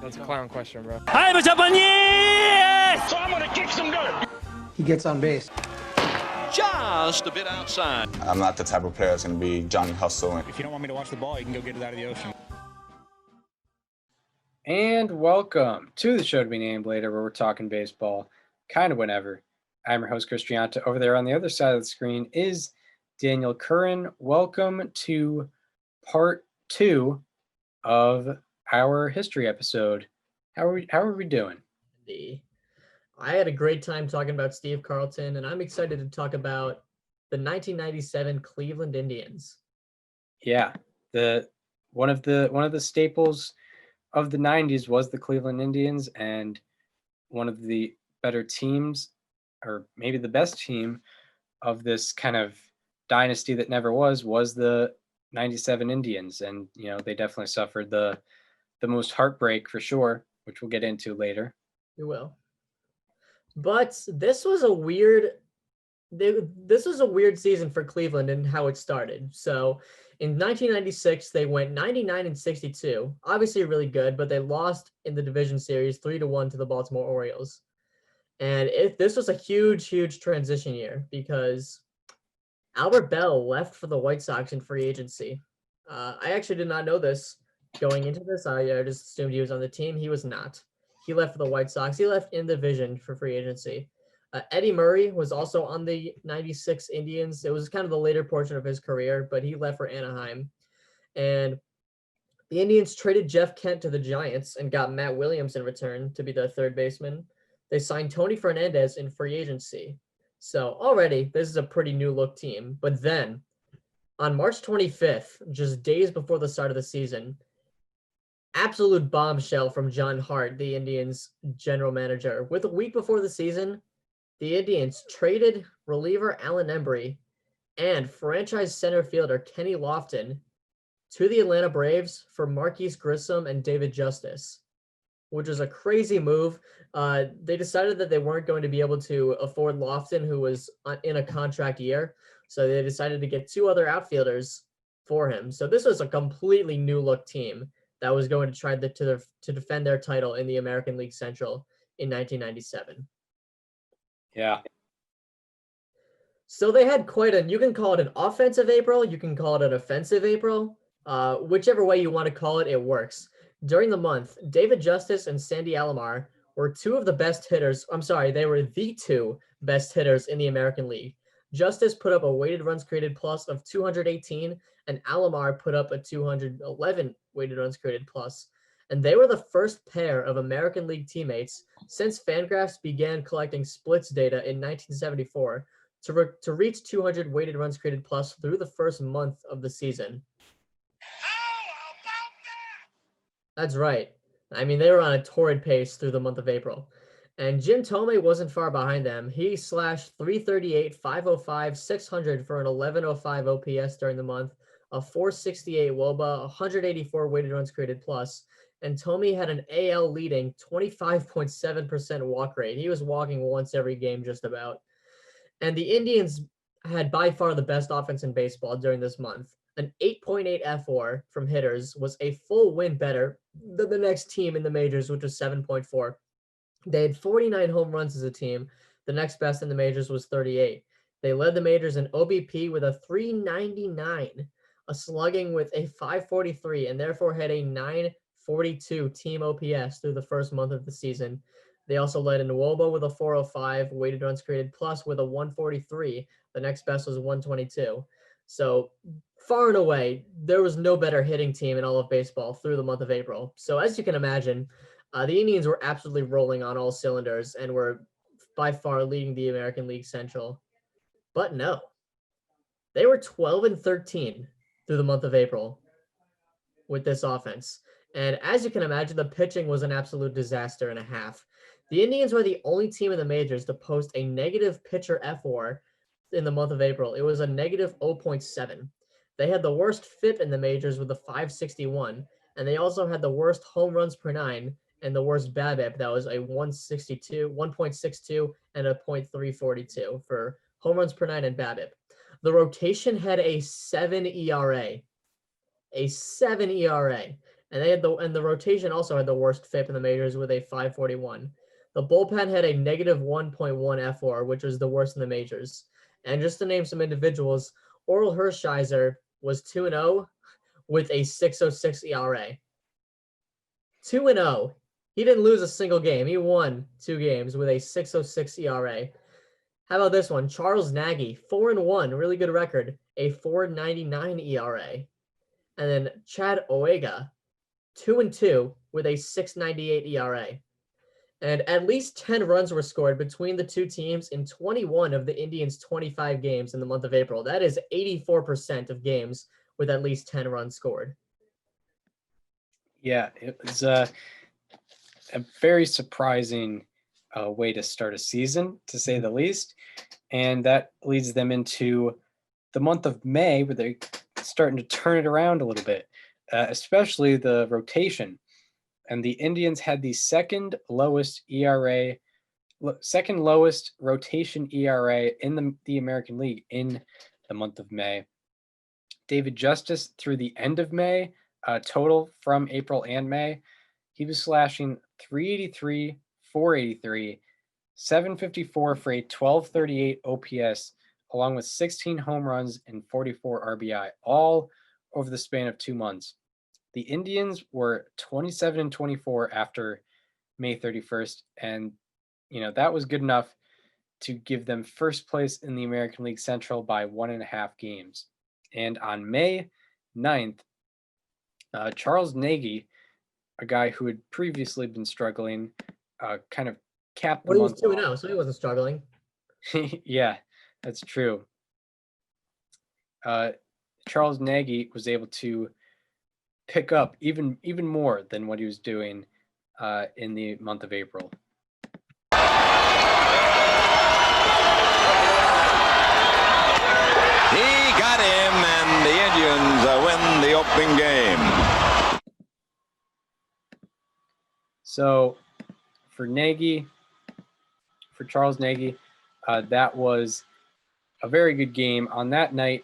That's a clown question, bro. So I'm gonna kick some dirt. He gets on base. Just a bit outside. I'm not the type of player that's going to be Johnny Hustle. If you don't want me to watch the ball, you can go get it out of the ocean. And welcome to the show to be named later, where we're talking baseball kind of whenever. I'm your host, Chris Gianta. Over there on the other side of the screen is Daniel Curran. Welcome to part 2 of our history episode. How are we doing? I had a great time talking about Steve Carlton, and I'm excited to talk about the 1997 Cleveland Indians. Yeah, one of the staples of the 90s was the Cleveland Indians, and one of the better teams, or maybe the best team of this kind of dynasty that never was the 97 Indians. And, you know, they definitely suffered the most heartbreak for sure, which we'll get into later. We will. But this was a weird season for Cleveland and how it started. So in 1996, they went 99-62, obviously really good, but they lost in the division series 3-1 to the Baltimore Orioles. And this was a huge transition year because Albert Bell left for the White Sox in free agency. I actually did not know this going into this. I just assumed he was on the team. He was not. He left for the White Sox. He left in the division for free agency. Eddie Murray was also on the 96 Indians. It was kind of the later portion of his career, but he left for Anaheim. And the Indians traded Jeff Kent to the Giants and got Matt Williams in return to be the third baseman. They signed Tony Fernandez in free agency. So already, this is a pretty new look team. But then, on March 25th, just days before the start of the season, absolute bombshell from John Hart, the Indians' general manager. With a week before the season, the Indians traded reliever Alan Embry and franchise center fielder Kenny Lofton to the Atlanta Braves for Marquise Grissom and David Justice, which was a crazy move. They decided that they weren't going to be able to afford Lofton, who was in a contract year, so they decided to get 2 other outfielders for him. So this was a completely new look team that was going to try to defend their title in the American League Central in 1997. Yeah. So they had you can call it an offensive April, you can call it an offensive April. Whichever way you want to call it, it works. During the month, David Justice and Sandy Alomar were they were the 2 best hitters in the American League. Justice put up a weighted runs created plus of 218, and Alomar put up a 211 weighted runs created plus. And they were the first pair of American League teammates since Fangraphs began collecting splits data in 1974 to reach 200 weighted runs created plus through the first month of the season. How about that? That's right. I mean, they were on a torrid pace through the month of April. And Jim Thome wasn't far behind them. He slashed 338, 505, 600 for an 1105 OPS during the month, a 468 WOBA, 184 weighted runs created plus, and Thome had an AL leading 25.7% walk rate. He was walking once every game just about. And the Indians had by far the best offense in baseball during this month. An 8.8 FWAR from hitters was a full win better than the next team in the majors, which was 7.4. They had 49 home runs as a team. The next best in the majors was 38. They led the majors in OBP with a 399, a slugging with a 543, and therefore had a 942 team OPS through the first month of the season. They also led in WOBA with a 405, weighted runs created plus with a 143. The next best was 122. So far and away, there was no better hitting team in all of baseball through the month of April. So as you can imagine, the Indians were absolutely rolling on all cylinders and were by far leading the American League Central. But no, they were 12-13 through the month of April with this offense. And as you can imagine, the pitching was an absolute disaster and a half. The Indians were the only team in the majors to post a negative pitcher FWAR in the month of April. It was a negative 0.7. They had the worst FIP in the majors with a 561, and they also had the worst home runs per 9 and the worst BABIP. That was a 1.62, and a .342 for home runs per 9 and BABIP. The rotation had a 7 ERA. A 7 ERA. and the rotation also had the worst FIP in the majors with a 541. The bullpen had a negative 1.1 FR, which was the worst in the majors. And just to name some individuals, Oral Hershiser was 2-0 with a 6.06 ERA. 2-0. He didn't lose a single game. He won 2 games with a 6.06 ERA. How about this one? Charles Nagy, 4-1, really good record, a 4.99 ERA. And then Chad Oega, 2-2 with a 6.98 ERA. And at least 10 runs were scored between the two teams in 21 of the Indians' 25 games in the month of April. That is 84% of games with at least 10 runs scored. Yeah, it was a very surprising way to start a season, to say the least. And that leads them into the month of May, where they're starting to turn it around a little bit, especially the rotation. And the Indians had the second lowest rotation ERA in the American League in the month of May. David Justice, through the end of May, total from April and May, he was slashing 383, 483, 754 for a 1238 OPS, along with 16 home runs and 44 RBI, all over the span of 2 months. The Indians were 27-24 after May 31st, and that was good enough to give them first place in the American League Central by 1.5 games. And on May 9th, Charles Nagy, a guy who had previously been struggling, kind of capped the month. He was 2-0, so he wasn't struggling. Yeah, that's true. Charles Nagy was able to pick up even more than what he was doing in the month of April. He got him, and the Indians win the opening game. So for Charles Nagy, that was a very good game. On that night,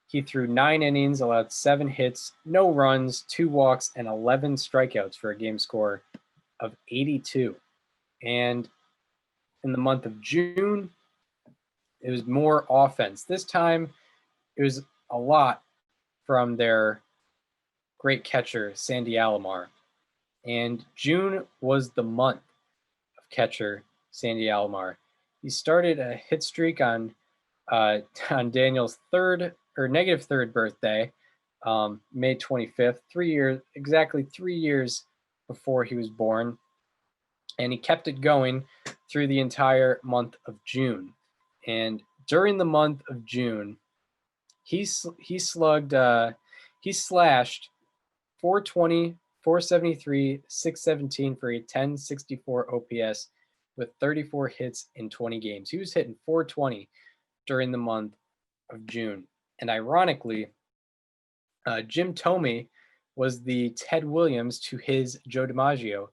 he threw 9 innings, allowed 7 hits, no runs, 2 walks, and 11 strikeouts for a game score of 82. And in the month of June, it was more offense. This time, it was a lot from their great catcher, Sandy Alomar. And June was the month of catcher Sandy Alomar. He started a hit streak on Daniel's negative third birthday, May 25th, exactly 3 years before he was born. And he kept it going through the entire month of June. And during the month of June, he slashed 420, 473, 617 for a 1064 OPS with 34 hits in 20 games. He was hitting 420 during the month of June. And ironically, Jim Thome was the Ted Williams to his Joe DiMaggio.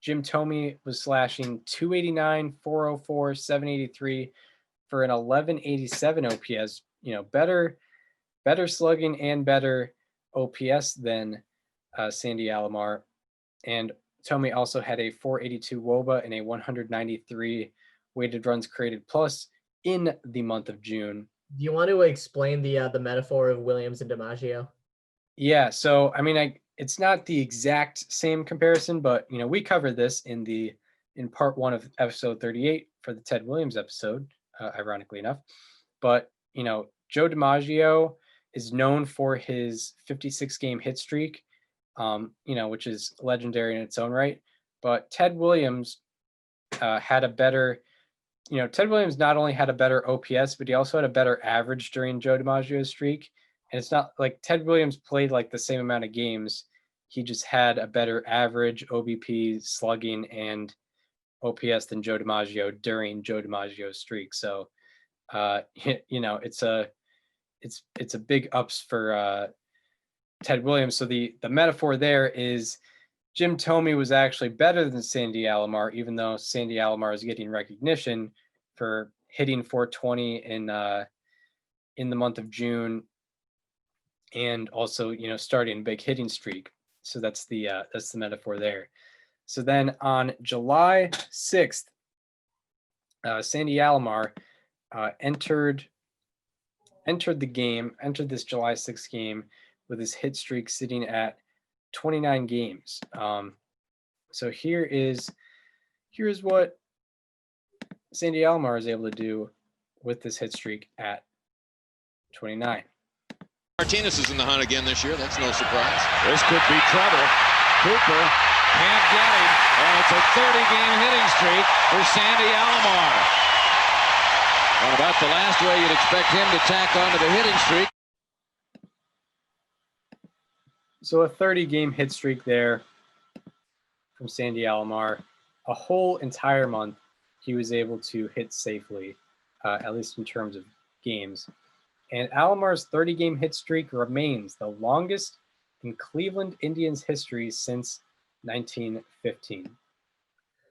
Jim Thome was slashing 289, 404, 783 for an 1187 OPS. Better slugging and better OPS than Sandy Alomar. And Thome also had a 482 WOBA and a 193 weighted runs created plus in the month of June. Do you want to explain the metaphor of Williams and DiMaggio? Yeah, so it's not the exact same comparison, but we covered this in part 1 of episode 38 for the Ted Williams episode, ironically enough. But Joe DiMaggio is known for his 56 game hit streak, which is legendary in its own right. But Ted Williams had a better. Ted Williams not only had a better OPS, but he also had a better average during Joe DiMaggio's streak. And it's not like Ted Williams played like the same amount of games. He just had a better average OBP, slugging, and OPS than Joe DiMaggio during Joe DiMaggio's streak. So, it's a big ups for Ted Williams. So the metaphor there is Jim Thome was actually better than Sandy Alomar, even though Sandy Alomar is getting recognition for hitting 420 in the month of June. and also, starting a big hitting streak. So that's the metaphor there. So then on July 6th, Sandy Alomar entered this July 6th game with his hit streak sitting at 29 games. So here is what Sandy Alomar is able to do with this hit streak at 29. Martinez is in the hunt again this year. That's no surprise. This could be trouble. Cooper can't get him. And it's a 30-game hitting streak for Sandy Alomar. And about the last way you'd expect him to tack onto the hitting streak. So a 30-game hit streak there from Sandy Alomar. A whole entire month he was able to hit safely, at least in terms of games. And Alomar's 30-game hit streak remains the longest in Cleveland Indians history since 1915.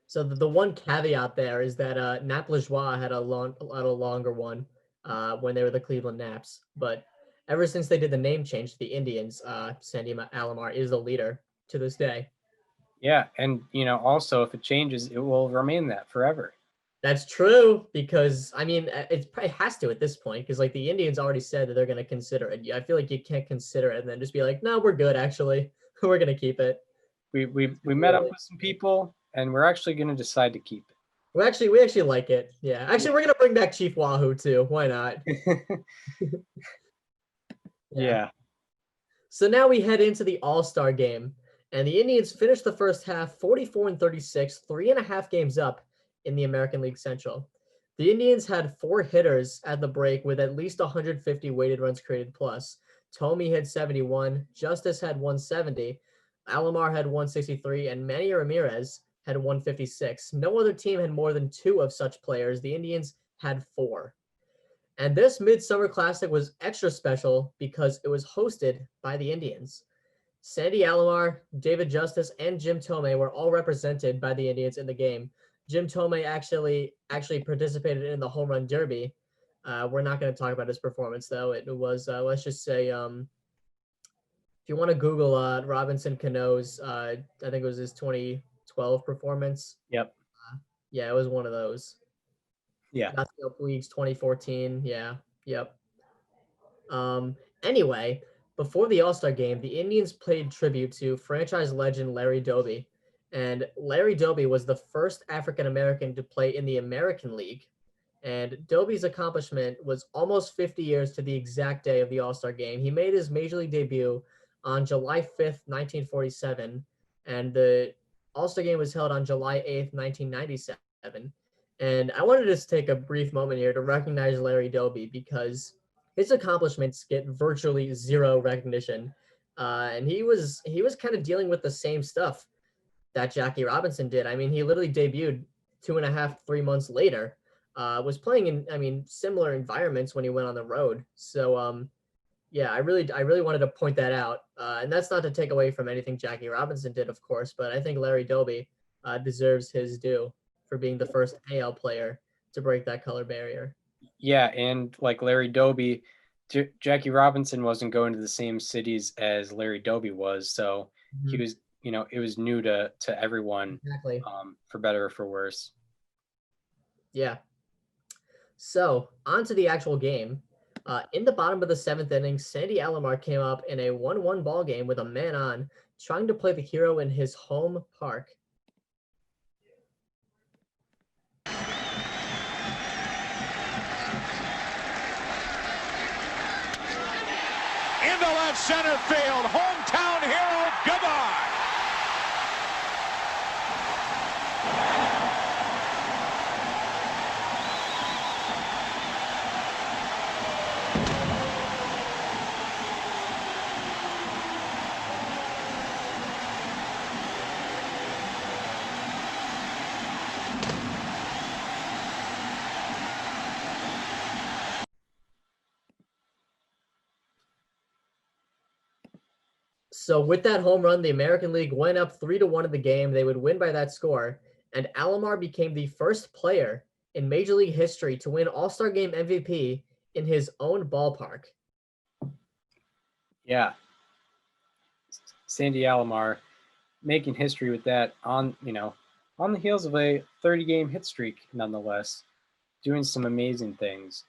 So the one caveat there is that Nap Lajoie had a longer one when they were the Cleveland Naps. But ever since they did the name change to the Indians, Sandy Alomar is the leader to this day. Yeah, and also if it changes, it will remain that forever. That's true, because it has to at this point, because like the Indians already said that they're going to consider it. I feel like you can't consider it and then just be like, no, we're good. Actually, we're going to keep it. We met up with some people, and we're actually going to decide to keep it. We actually like it. Yeah, actually, we're going to bring back Chief Wahoo too. Why not? Yeah. So now we head into the All-Star game, and the Indians finished the first half 44-36, 3.5 games up in the American League Central. The Indians had 4 hitters at the break with at least 150 weighted runs created plus. Tomey had 71, Justice had 170, Alomar had 163, and Manny Ramirez had 156. No other team had more than 2 of such players. The Indians had 4. And this Midsummer Classic was extra special because it was hosted by the Indians. Sandy Alomar, David Justice, and Jim Tomey were all represented by the Indians in the game. Jim Tomey actually participated in the home run derby. We're not going to talk about his performance, though. It was, let's just say, if you want to Google Robinson Cano's, I think it was his 2012 performance. Yep. Yeah, it was one of those. Yeah. National Leagues 2014. Yeah. Yep. Anyway, before the All-Star game, the Indians played tribute to franchise legend Larry Doby. And Larry Doby was the first African-American to play in the American League. And Doby's accomplishment was almost 50 years to the exact day of the All-Star game. He made his Major League debut on July 5th, 1947. And the All-Star game was held on July 8th, 1997. And I wanted to just take a brief moment here to recognize Larry Doby because his accomplishments get virtually zero recognition. And he was kind of dealing with the same stuff that Jackie Robinson did. I mean, he literally debuted 2.5, 3 months later, was playing in, similar environments when he went on the road. So, yeah, I really wanted to point that out. And that's not to take away from anything Jackie Robinson did, of course, but I think Larry Doby deserves his due for being the first AL player to break that color barrier. Yeah, and like Larry Doby, Jackie Robinson wasn't going to the same cities as Larry Doby was, so he was, it was new to everyone. Exactly. For better or for worse. Yeah. So on to the actual game. In the bottom of the 7th inning, Sandy Alomar came up in a 1-1 ball game with a man on, trying to play the hero in his home park. Into left center field. Hometown hero, goodbye. So with that home run, the American League went up 3-1 in the game. They would win by that score. And Alomar became the first player in Major League history to win All-Star Game MVP in his own ballpark. Yeah. Sandy Alomar making history with that on the heels of a 30-game hit streak, nonetheless, doing some amazing things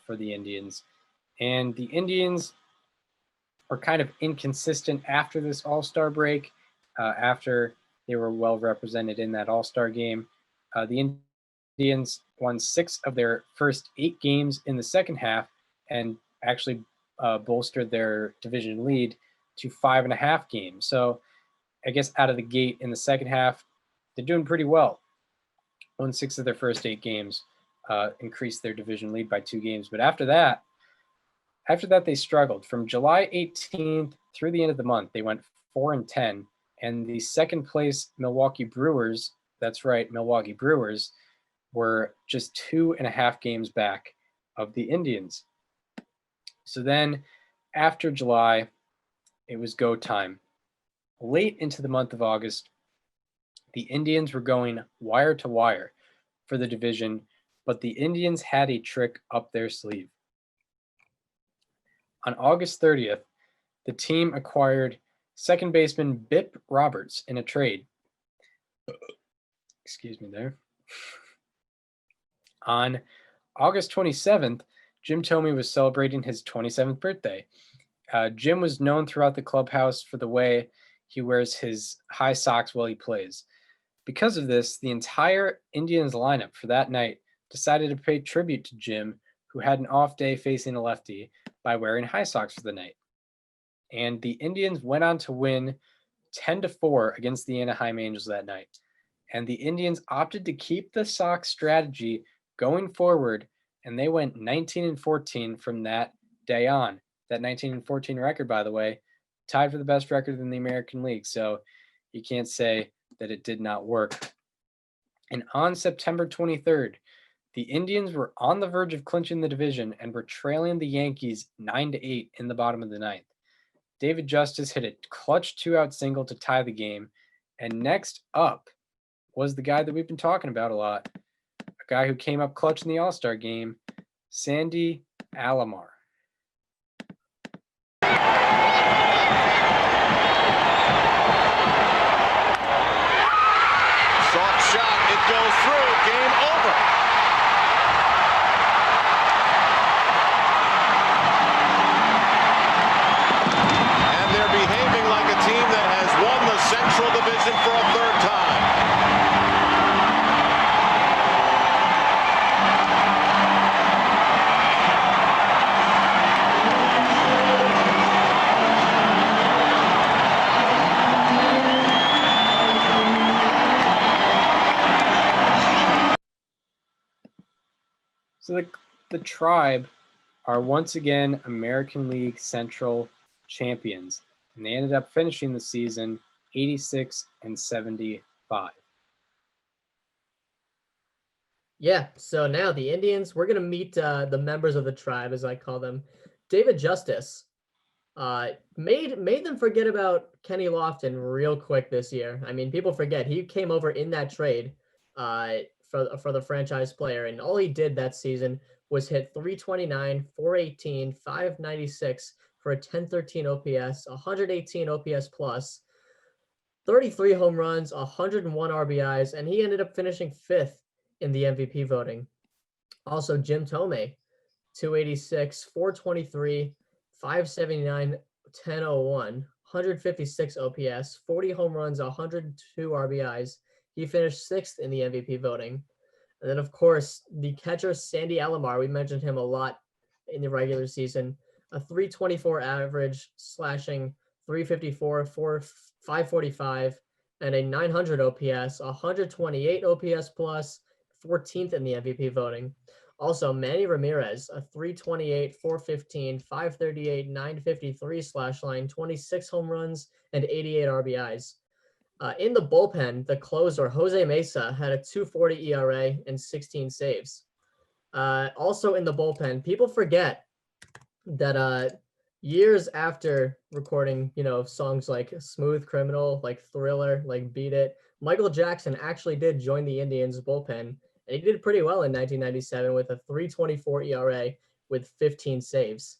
for the Indians. And the Indians were kind of inconsistent after this All-Star break, after they were well represented in that All-Star game. The Indians won 6 of their first 8 games in the second half and actually bolstered their division lead to 5.5 games. So I guess out of the gate in the second half, they're doing pretty well. Won 6 of their first 8 games, increased their division lead by 2 games. But after that, they struggled. From July 18th through the end of the month, they went 4-10. And the second place Milwaukee Brewers, that's right, Milwaukee Brewers, were just 2.5 games back of the Indians. So then after July, it was go time. Late into the month of August, the Indians were going wire to wire for the division, but the Indians had a trick up their sleeve. On August 30th, the team acquired second baseman Bip Roberts in a trade. Excuse me there. On August 27th, Jim Thome was celebrating his 27th birthday. Jim was known throughout the clubhouse for the way he wears his high socks while he plays. Because of this, the entire Indians lineup for that night decided to pay tribute to Jim, who had an off day facing a lefty, by wearing high socks for the night. And the Indians went on to win 10-4 against the Anaheim Angels that night. And the Indians opted to keep the sock strategy going forward, and they went 19-14 from that day on. That 19-14 record, by the way, tied for the best record in the American League. So you can't say that it did not work. And on September 23rd, the Indians were on the verge of clinching the division and were trailing the Yankees 9-8 in the bottom of the ninth. David Justice hit a clutch 2-out single to tie the game. And next up was the guy that we've been talking about a lot, a guy who came up clutch in the All-Star game, Sandy Alomar. Soft shot, it goes through, game over. And they're behaving like a team that has won the Central Division for a third time. So the Tribe are once again American League Central champions, and they ended up finishing the season 86-75. Yeah, so now the Indians, we're going to meet the members of the Tribe, as I call them. David Justice made them forget about Kenny Lofton real quick this year. I mean, people forget he came over in that trade for the franchise player, and all he did that season was hit 329, 418, 596 for a 1013 OPS, 118 OPS plus, 33 home runs, 101 RBIs, and he ended up finishing 5th in the MVP voting. Also, Jim Thome, 286, 423, 579, 1001, 156 OPS, 40 home runs, 102 RBIs. He finished 6th in the MVP voting. And then, of course, the catcher, Sandy Alomar, we mentioned him a lot in the regular season. A 324 average, slashing 354, 545, and a 900 OPS, 128 OPS plus, 14th in the MVP voting. Also, Manny Ramirez, a 328, 415, 538, 953 slash line, 26 home runs, and 88 RBIs. In the bullpen, the closer, Jose Mesa, had a 2.40 ERA and 16 saves. Also in the bullpen, people forget that years after recording, songs like Smooth Criminal, like Thriller, like Beat It, Michael Jackson actually did join the Indians bullpen, and he did pretty well in 1997 with a 3.24 ERA with 15 saves.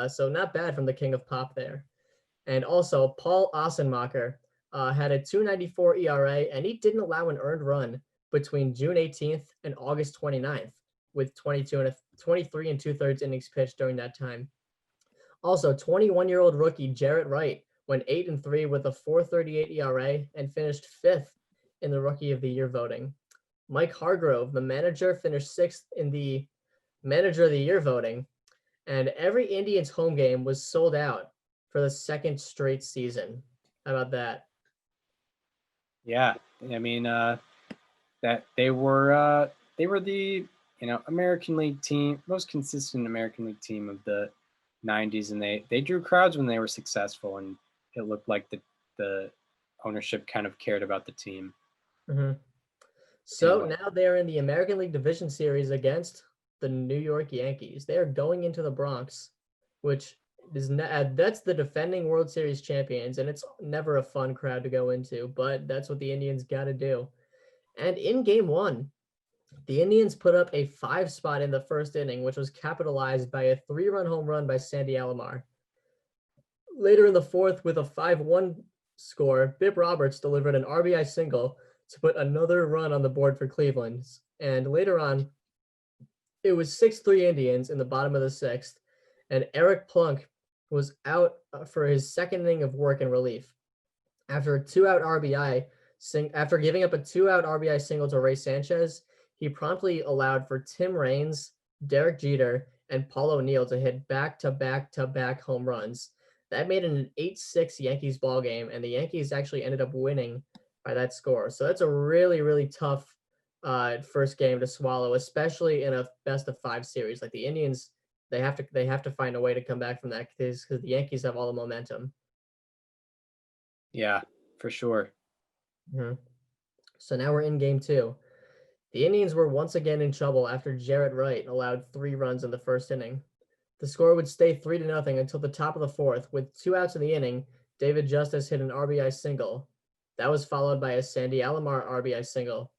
So not bad from the king of pop there. And also, Paul Ossenmacher had a 2.94 ERA, and he didn't allow an earned run between June 18th and August 29th, with 23 and 2/3 innings pitched during that time. Also, 21-year-old rookie Jarrett Wright went 8-3 with a 4.38 ERA and finished 5th in the Rookie of the Year voting. Mike Hargrove, the manager, finished 6th in the Manager of the Year voting, and every Indians home game was sold out for the second straight season. How about that? Yeah, I mean that they were the American League team, most consistent American League team of the 90s, and they drew crowds when they were successful, and it looked like the ownership kind of cared about the team. Mm-hmm. So now they're in the American League Division Series against the New York Yankees. They are going into the Bronx, which is that's the defending World Series champions, and it's never a fun crowd to go into, but that's what the Indians got to do. And in Game 1, the Indians put up a 5 spot in the first inning, which was capitalized by a 3-run home run by Sandy Alomar. Later in the fourth, with a 5-1 score, Bip Roberts delivered an RBI single to put another run on the board for Cleveland. And later on, it was 6-3 Indians in the bottom of the 6th, and Eric Plunk was out for his second inning of work in relief. After giving up a 2-out RBI single to Ray Sanchez, he promptly allowed for Tim Raines, Derek Jeter, and Paul O'Neill to hit back-to-back-to-back home runs. That made it an 8-6 Yankees ball game, and the Yankees actually ended up winning by that score. So that's a really, really tough first game to swallow, especially in a best-of-5 series. Like the Indians, they have to find a way to come back from that because the Yankees have all the momentum. Yeah, for sure. Mm-hmm. So now we're in Game 2. The Indians were once again in trouble after Jarrett Wright allowed 3 runs in the first inning. The score would stay 3-0 until the top of the fourth. With 2 outs in the inning, David Justice hit an RBI single. That was followed by a Sandy Alomar RBI single.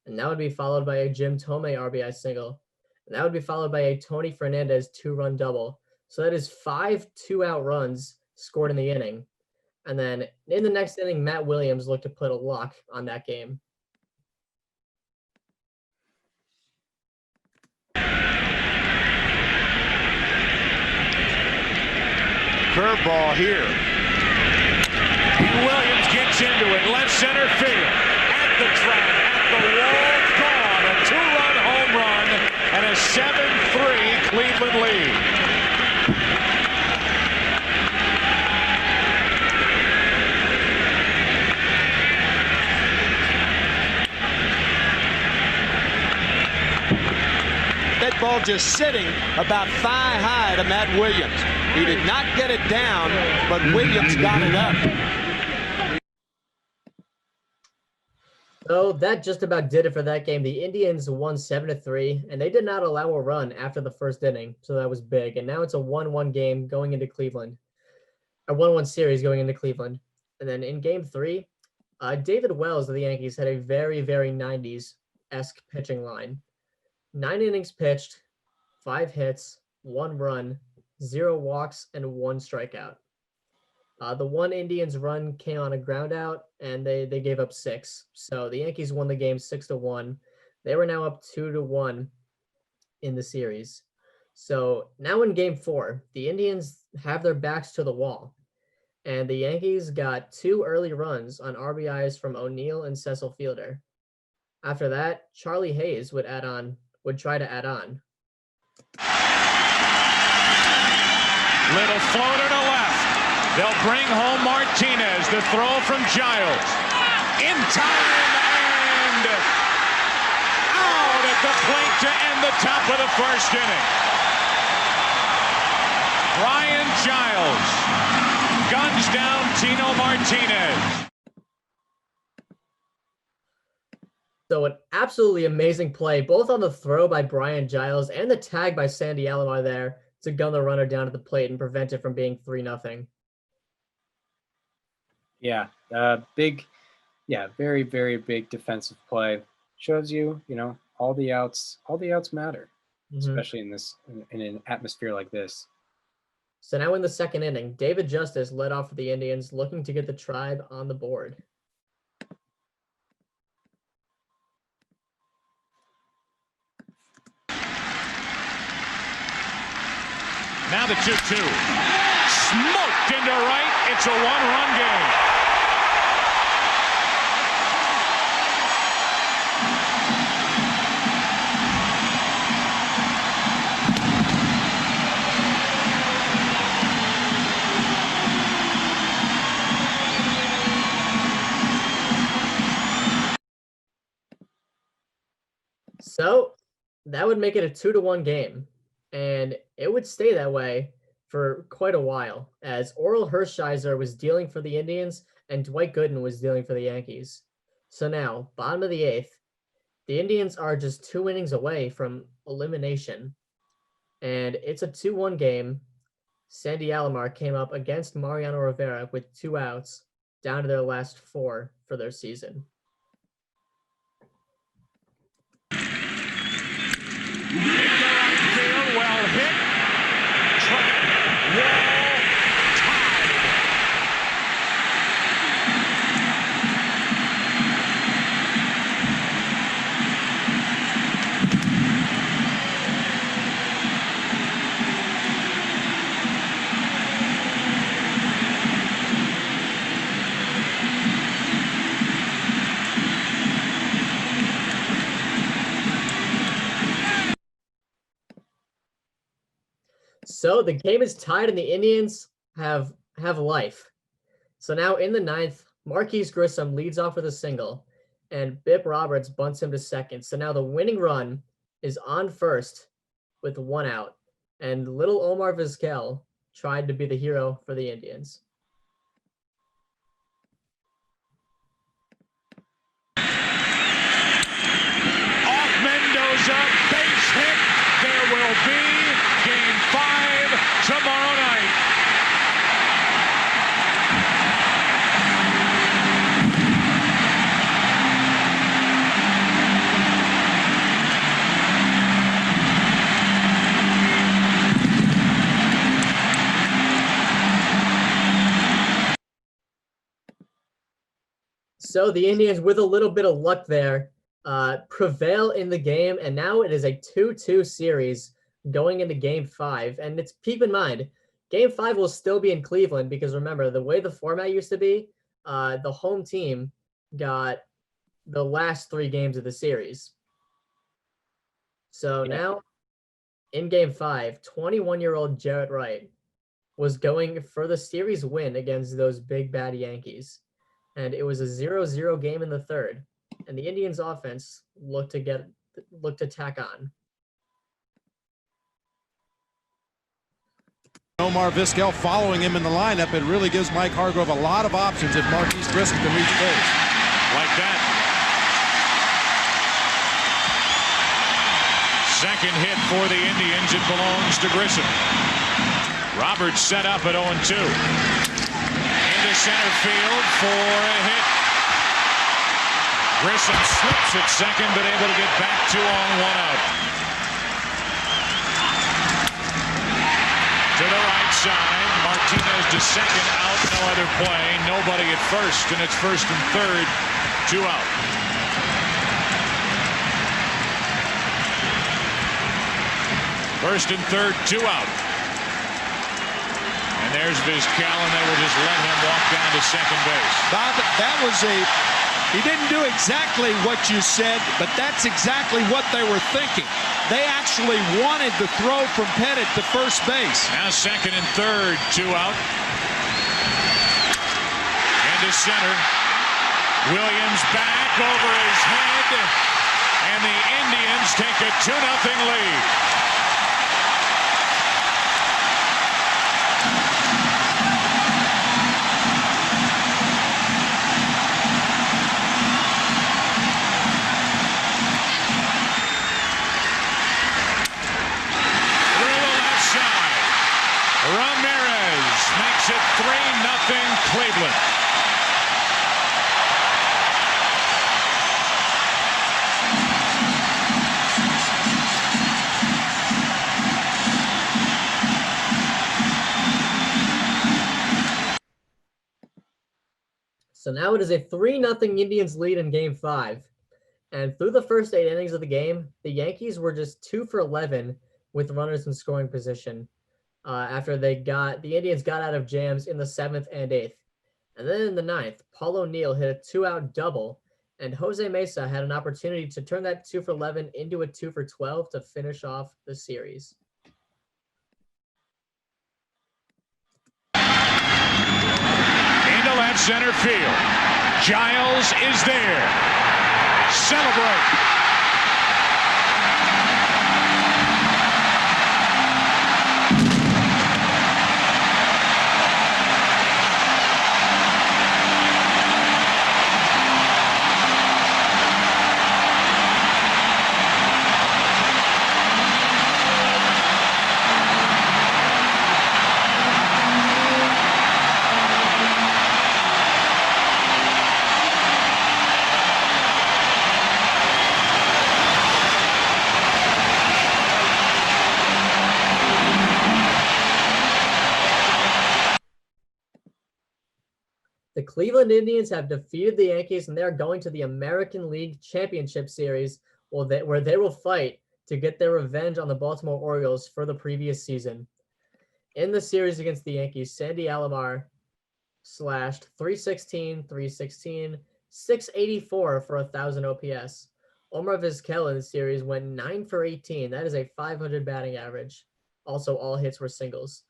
And that would be followed by a Jim Thome RBI single. And that would be followed by a Tony Fernandez 2-run double. So that is 5 2-out runs scored in the inning. And then in the next inning, Matt Williams looked to put a lock on that game. Curveball here. Williams gets into it, left center field, at the track, at the wall, gone. A 2-run home run and a 7-3 Cleveland lead. That ball just sitting about thigh high to Matt Williams. He did not get it down, but Williams got it up. So that just about did it for that game. The Indians won 7-3, and they did not allow a run after the first inning, so that was big. And now it's a 1-1 game going into Cleveland, a 1-1 series going into Cleveland. And then in Game 3, David Wells of the Yankees had a very, very 90s-esque pitching line. 9 innings pitched, 5 hits, 1 run, 0 walks, and 1 strikeout. The one Indians run came on a ground out, and they gave up 6. So the Yankees won the game 6-1. They were now up 2-1 in the series. So now in Game 4, the Indians have their backs to the wall, and the Yankees got 2 early runs on RBIs from O'Neill and Cecil Fielder. After that, Charlie Hayes would try to add on. Little floater to left. They'll bring home Martinez. The throw from Giles. In time and out at the plate to end the top of the first inning. Brian Giles guns down Tino Martinez. So an absolutely amazing play, both on the throw by Brian Giles and the tag by Sandy Alomar there to gun the runner down to the plate and prevent it from being 3-0. Yeah, very, very big defensive play. Shows you, all the outs matter, especially in an atmosphere like this. So now in the second inning, David Justice led off for the Indians, looking to get the Tribe on the board. Now the 2-2. Smoked into right. It's a one-run game. So that would make it a 2-1 game. And it would stay that way for quite a while, as Orel Hershiser was dealing for the Indians and Dwight Gooden was dealing for the Yankees. So now, bottom of the 8th, the Indians are just 2 innings away from elimination. And it's a 2-1 game. Sandy Alomar came up against Mariano Rivera with 2 outs, down to their last 4 for their season. Well hit. Track. Wall. Tied. So the game is tied and the Indians have life. So now in the 9th, Marquise Grissom leads off with a single and Bip Roberts bunts him to second. So now the winning run is on first with 1 out, and little Omar Vizquel tried to be the hero for the Indians. Off Mendoza, base hit. There will be Game 5 tomorrow night. So the Indians, with a little bit of luck there, prevail in the game, and now it is a 2-2 series going into Game 5. And it's, keep in mind, Game 5 will still be in Cleveland, because remember, the way the format used to be, the home team got the last 3 games of the series. So now in Game 5, 21-year-old Jarrett Wright was going for the series win against those big bad Yankees. And it was a 0-0 game in the 3rd. And the Indians offense looked to tack on. Omar Vizquel following him in the lineup. It really gives Mike Hargrove a lot of options if Marquise Grissom can reach base. Like that. Second hit for the Indians. It belongs to Grissom. Roberts set up at 0-2. Into center field for a hit. Grissom slips at second, but able to get back 2 on, 1 out. To the right side, Martinez to second, out, no other play, nobody at first, and it's first and third, 2 out. First and third, 2 out. And there's Vizquel, and they will just let him walk down to second base. Bob, that was he didn't do exactly what you said, but that's exactly what they were thinking. They actually wanted the throw from Pettit to first base. Now second and third, 2 out. Into center. Williams back over his head, and the Indians take a 2-0 lead. Ramirez makes it 3-0 Cleveland. So now it is a 3-0 Indians lead in Game 5. And through the first 8 innings of the game, the Yankees were just 2 for 11 with runners in scoring position after the Indians got out of jams in the 7th and 8th. And then in the 9th, Paul O'Neill hit a 2-out double, and Jose Mesa had an opportunity to turn that 2 for 11 into a 2 for 12 to finish off the series. Into left center field. Giles is there. Celebrate. The Cleveland Indians have defeated the Yankees, and they're going to the American League Championship Series, where they will fight to get their revenge on the Baltimore Orioles for the previous season. In the series against the Yankees, Sandy Alomar slashed .316, .316, .684 for 1,000 OPS. Omar Vizquel in the series went 9 for 18. That is a .500 batting average. Also, all hits were singles.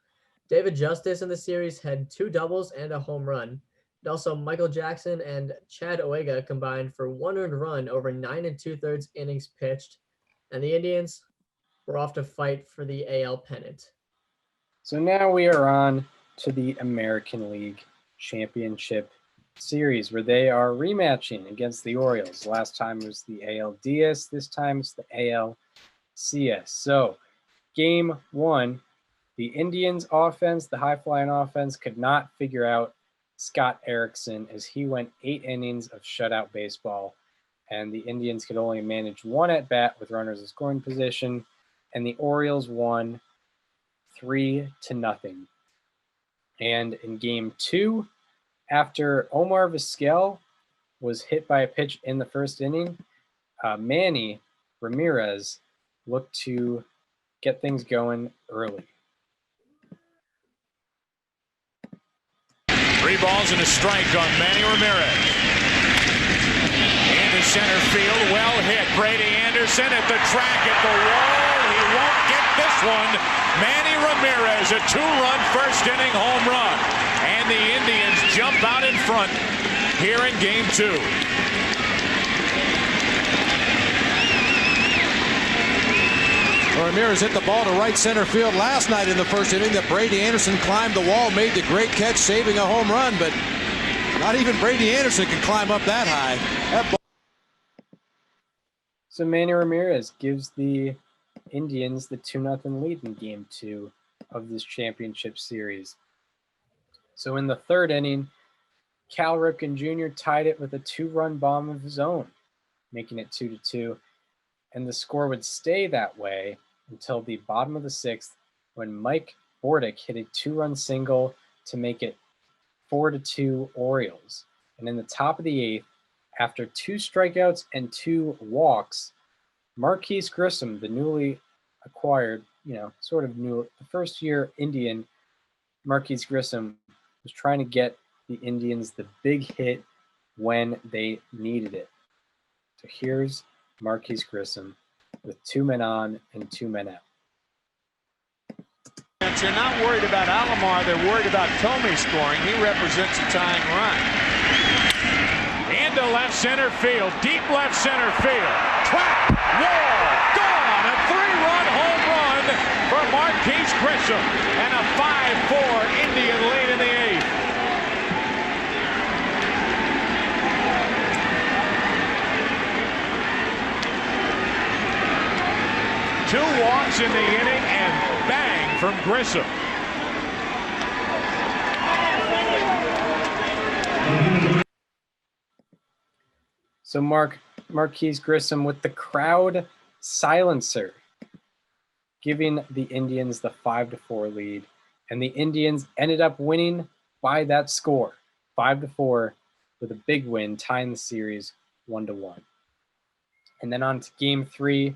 David Justice in the series had 2 doubles and a home run. And also, Michael Jackson and Chad Oega combined for 1 earned run over 9 2/3 innings pitched. And the Indians were off to fight for the AL pennant. So now we are on to the American League Championship Series, where they are rematching against the Orioles. Last time was the ALDS. This time it's the ALCS. So Game 1, the Indians offense, the high-flying offense, could not figure out Scott Erickson as he went 8 innings of shutout baseball, and the Indians could only manage 1 at-bat with runners in scoring position, and the Orioles won 3-0. And in Game 2, after Omar Vizquel was hit by a pitch in the first inning, Manny Ramirez looked to get things going early. 3 balls and a strike on Manny Ramirez. Into center field, well hit. Brady Anderson at the track, at the wall. He won't get this one. Manny Ramirez, a 2-run first inning home run. And the Indians jump out in front here in Game 2. Ramirez hit the ball to right center field last night in the first inning. That Brady Anderson climbed the wall, made the great catch, saving a home run, but not even Brady Anderson can climb up that high. That ball. So Manny Ramirez gives the Indians the 2-0 lead in Game 2 of this championship series. So in the third inning, Cal Ripken Jr. tied it with a 2-run bomb of his own, making it 2-2. And the score would stay that way until the bottom of the 6th, when Mike Bordick hit a 2-run single to make it 4-2 Orioles. And in the top of the 8th, after 2 strikeouts and 2 walks, Marquise Grissom, the newly acquired, sort of new, the first-year Indian, Marquise Grissom, was trying to get the Indians the big hit when they needed it. So here's Marquise Grissom with 2 men on and 2 men out. They're not worried about Alomar. They're worried about Tomei scoring. He represents a tying run. Into left center field, deep left center field. Track, wall, gone. A 3-run home run for Marquise Grissom, and a 5-4 Indian lead in the 8th. Two walks in the inning, and bang from Grissom. So Marquise Grissom with the crowd silencer, giving the Indians the 5-4 lead. And the Indians ended up winning by that score, 5-4, with a big win, tying the series 1-1. And then on to Game 3.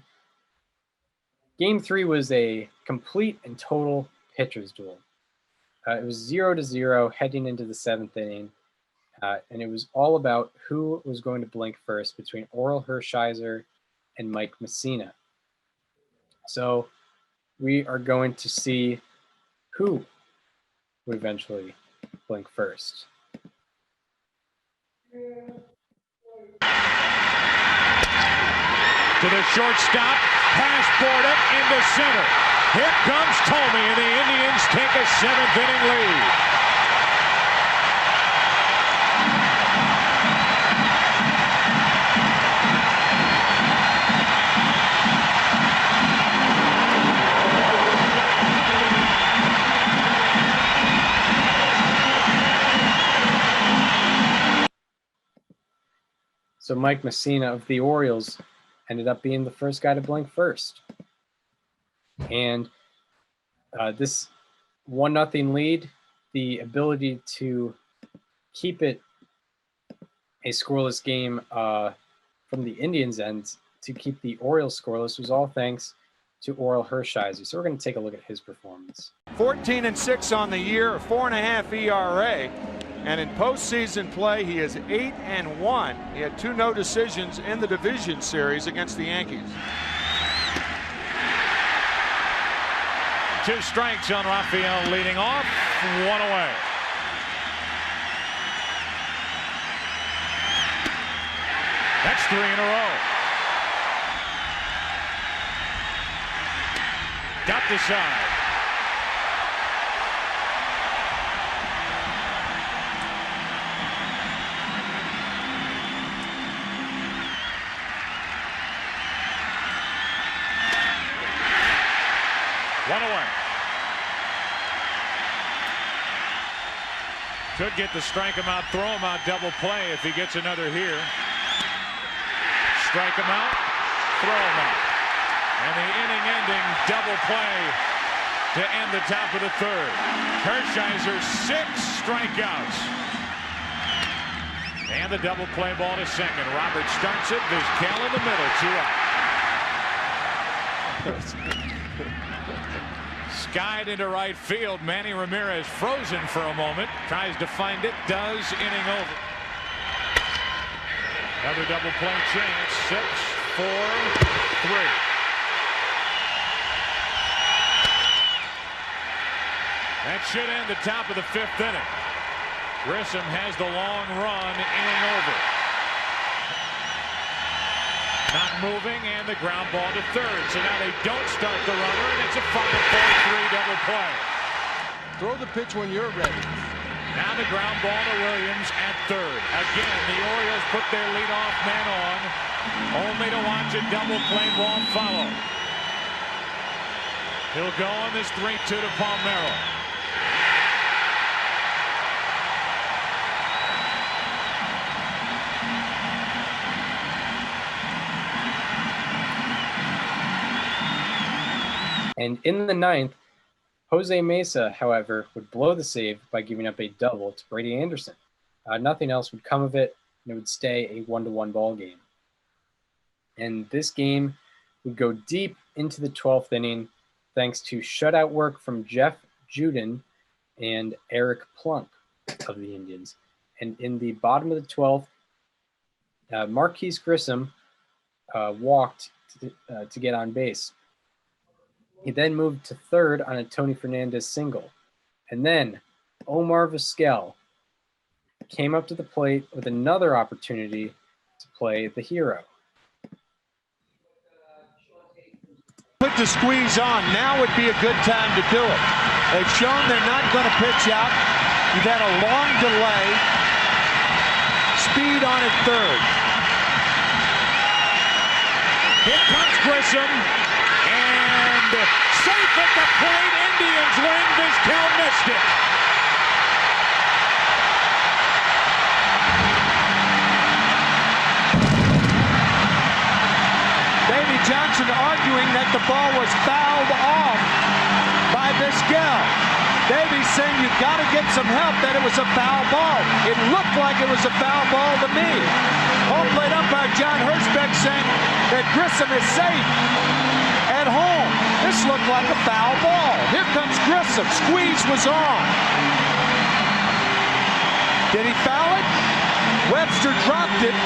Game 3 was a complete and total pitcher's duel. It was 0-0 heading into the 7th inning, and it was all about who was going to blink first between Orel Hershiser and Mike Messina. So we are going to see who would eventually blink first. To the shortstop, pass boarded into center. Here comes Tomey, and the Indians take a 7th-inning lead. So Mike Messina of the Orioles ended up being the first guy to blink first. And this 1-0 lead, the ability to keep it a scoreless game from the Indians' end, to keep the Orioles scoreless, was all thanks to Orel Hershiser. So we're going to take a look at his performance. 14-6 on the year, a 4.5 ERA. And in postseason play, he is 8-1. He had 2 no decisions in the division series against the Yankees. 2 strikes on Raphael leading off, 1 away. That's 3 in a row. Got the side. Could get the strike him out, throw him out, double play if he gets another here. Strike him out, throw him out. And the inning-ending double play to end the top of the 3rd. Hershiser, 6 strikeouts. And the double play ball to second. Robert starts it, Vizquel in the middle, 2 out. Skied into right field. Manny Ramirez frozen for a moment. Tries to find it. Does. Inning over. Another double play chance. 6, 4, 3. That should end the top of the 5th inning. Grissom has the long run. Inning over. Not moving, and the ground ball to 3rd. So now they don't start the runner, and it's a 5-4-3 double play. Throw the pitch when you're ready. Now the ground ball to Williams at 3rd. Again, the Orioles put their leadoff man on, only to watch a double play ball follow. He'll go on this 3-2 to Palmeiro. And in the 9th, Jose Mesa, however, would blow the save by giving up a double to Brady Anderson. Nothing else would come of it, and it would stay a 1-1 ball game. And this game would go deep into the 12th inning thanks to shutout work from Jeff Juden and Eric Plunk of the Indians. And in the bottom of the 12th, Marquise Grissom walked to get on base. He then moved to 3rd on a Tony Fernandez single. And then Omar Vizquel came up to the plate with another opportunity to play the hero. Put the squeeze on. Now would be a good time to do it. They've shown they're not going to pitch out. You've had a long delay. Speed on at 3rd. Here comes Grissom. Safe at the plate, Indians win. Vizquel missed it. Davey Johnson arguing that the ball was fouled off by Vizquel. Davy's saying you've got to get some help, that it was a foul ball. It looked like it was a foul ball to me. Home plate umpire John Hirschbeck saying that Grissom is safe at home. This looked like a foul ball. Here comes Grissom. Squeeze was on. Did he foul it? Webster dropped it.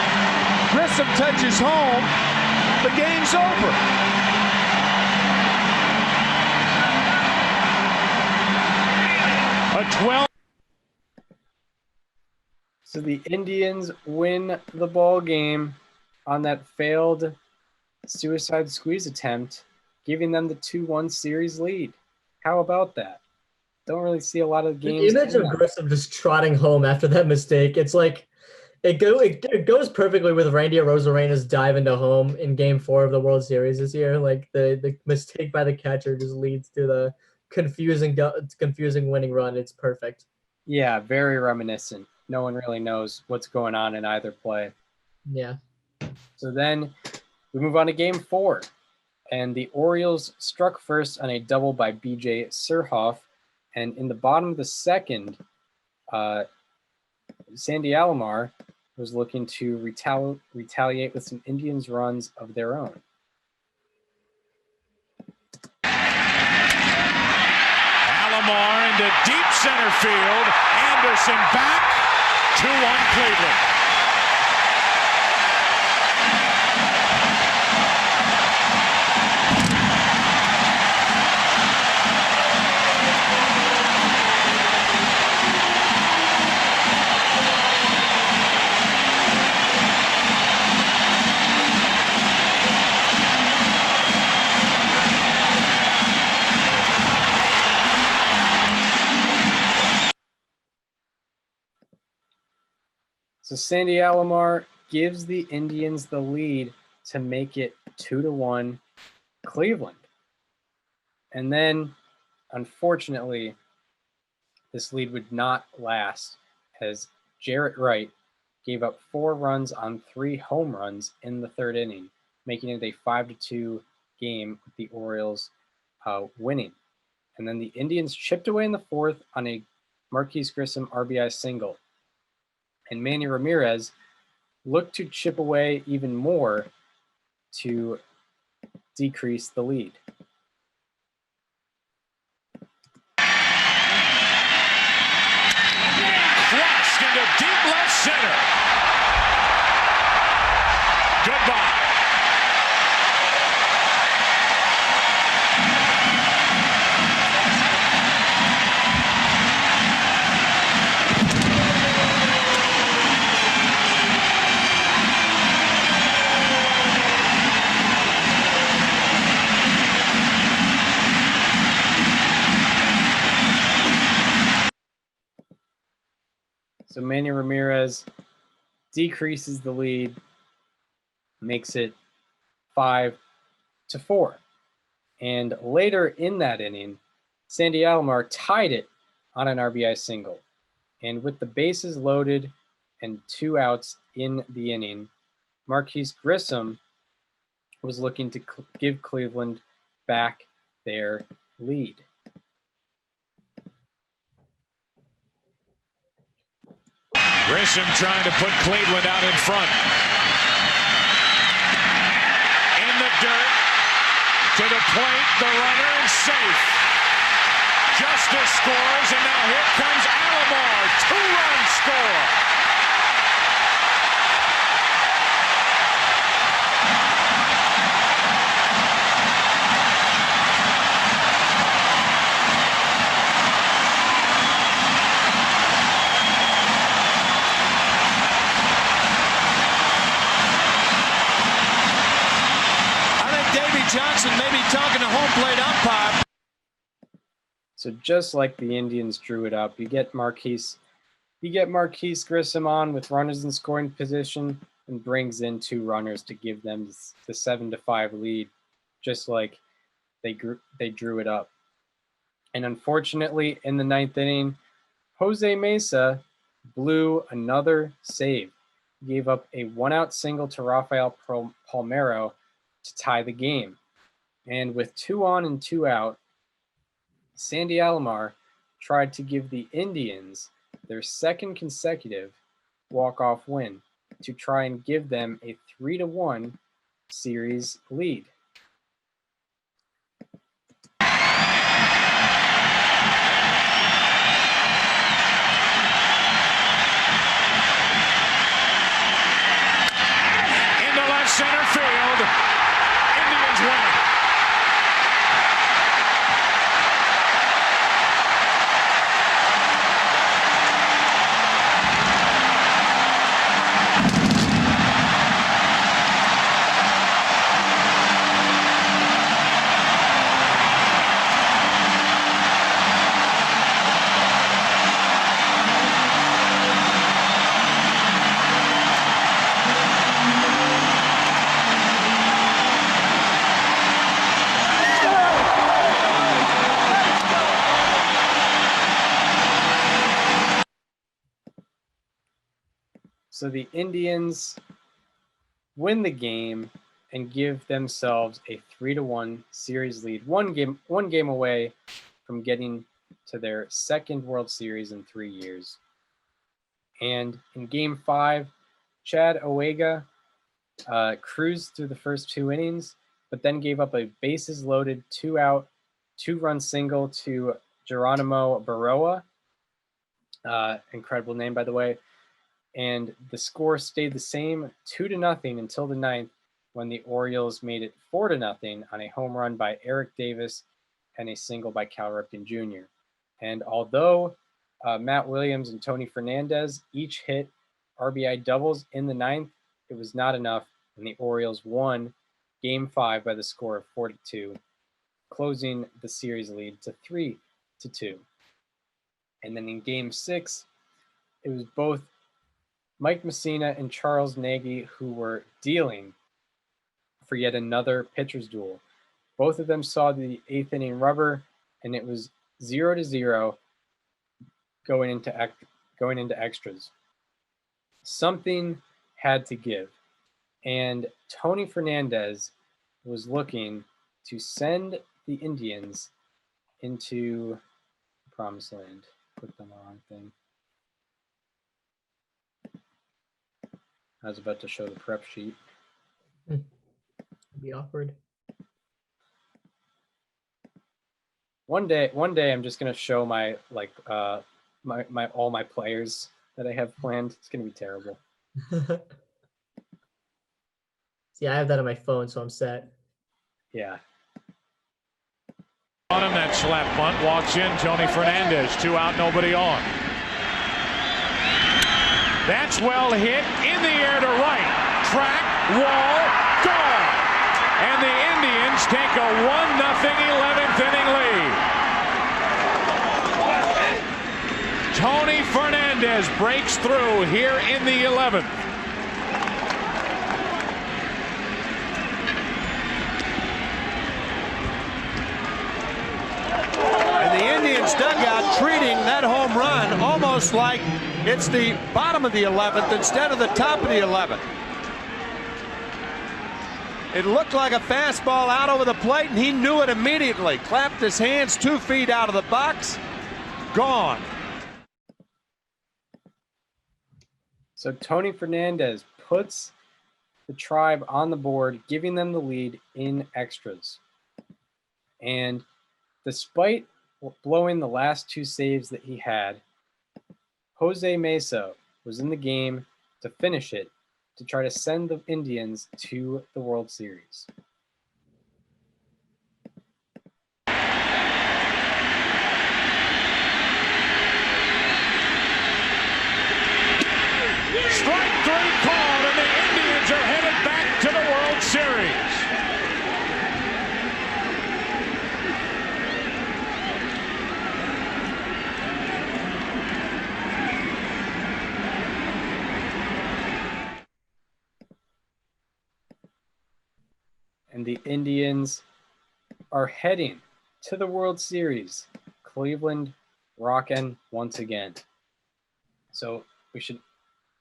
Grissom touches home. The game's over. A 12. So the Indians win the ball game on that failed suicide squeeze attempt, giving them the 2-1 series lead. How about that? Don't really see a lot of games. The image of Grissom just trotting home after that mistake, it's like it goes perfectly with Randy Arozarena's dive into home in Game 4 of the World Series this year. Like the mistake by the catcher just leads to the confusing winning run. It's perfect. Yeah, very reminiscent. No one really knows what's going on in either play. Yeah. So then we move on to Game 4. And the Orioles struck first on a double by B.J. Surhoff. And in the bottom of the second, Sandy Alomar was looking to retaliate with some Indians runs of their own. Alomar into deep center field. Anderson back. 2-1 Cleveland. So Sandy Alomar gives the Indians the lead to make it 2-1 Cleveland. And then, unfortunately, this lead would not last as Jarrett Wright gave up 4 runs on 3 home runs in the third inning, making it a 5-2 game with the Orioles winning. And then the Indians chipped away in the fourth on a Marquise Grissom RBI single. And Manny Ramirez looked to chip away even more to decrease the lead. Crushed into deep left center. Goodbye. So Manny Ramirez decreases the lead, makes it 5-4. And later in that inning, Sandy Alomar tied it on an RBI single. And with the bases loaded and 2 outs in the inning, Marquise Grissom was looking to give Cleveland back their lead. Grissom trying to put Cleveland out in front. In the dirt. To the plate. The runner is safe. Justice scores, and now here comes Alomar. 2-run score. Johnson maybe talking to home plate umpire. So just like the Indians drew it up, you get Marquise Grissom on with runners in scoring position and brings in 2 runners to give them the 7-5 lead, just like they drew it up. And unfortunately, in the 9th inning, Jose Mesa blew another save. He gave up a 1-out single to Rafael Palmeiro to tie the game. And with 2 on and 2 out, Sandy Alomar tried to give the Indians their second consecutive walk-off win to try and give them a 3-1 series lead. Into left center field. Indians win. So the Indians win the game and give themselves a 3-1 series lead, one game away from getting to their second World Series in 3 years. And in Game 5, Chad Owega cruised through the first 2 innings, but then gave up a bases-loaded 2-out, 2-run single to Geronimo Baroa. Incredible name, by the way. And the score stayed the same, 2-0 until the 9th, when the Orioles made it 4-0 on a home run by Eric Davis and a single by Cal Ripken Jr. And although Matt Williams and Tony Fernandez each hit RBI doubles in the 9th, it was not enough, and the Orioles won Game 5 by the score of 4-2, closing the series lead to 3-2. And then in Game 6, it was both Mike Messina and Charles Nagy who were dealing for yet another pitcher's duel. Both of them saw the 8th inning rubber, and it was 0-0 going into extras. Something had to give, and Tony Fernandez was looking to send the Indians into the promised land. Clicked on the wrong thing. I was about to show the prep sheet. It'd be awkward. One day I'm just gonna show my all my players that I have planned. It's gonna be terrible. See, I have that on my phone, so I'm set. Yeah. On him, that slap bunt, walks in Tony Fernandez, 2 out, nobody on. That's well hit in the air to right. Track, wall, gone. And the Indians take a 1-0 11th inning lead. Tony Fernandez breaks through here in the 11th. And the Indians dugout treating that home run almost like it's the bottom of the 11th instead of the top of the 11th. It looked like a fastball out over the plate, and he knew it immediately. Clapped his hands 2 feet out of the box. Gone. So Tony Fernandez puts the Tribe on the board, giving them the lead in extras. And despite blowing the last 2 saves that he had, Jose Mesa was in the game to finish it, to try to send the Indians to the World Series. Strike 3 called, and the Indians are headed back to the World Series. And the Indians are heading to the World Series. Cleveland rocking once again. So we should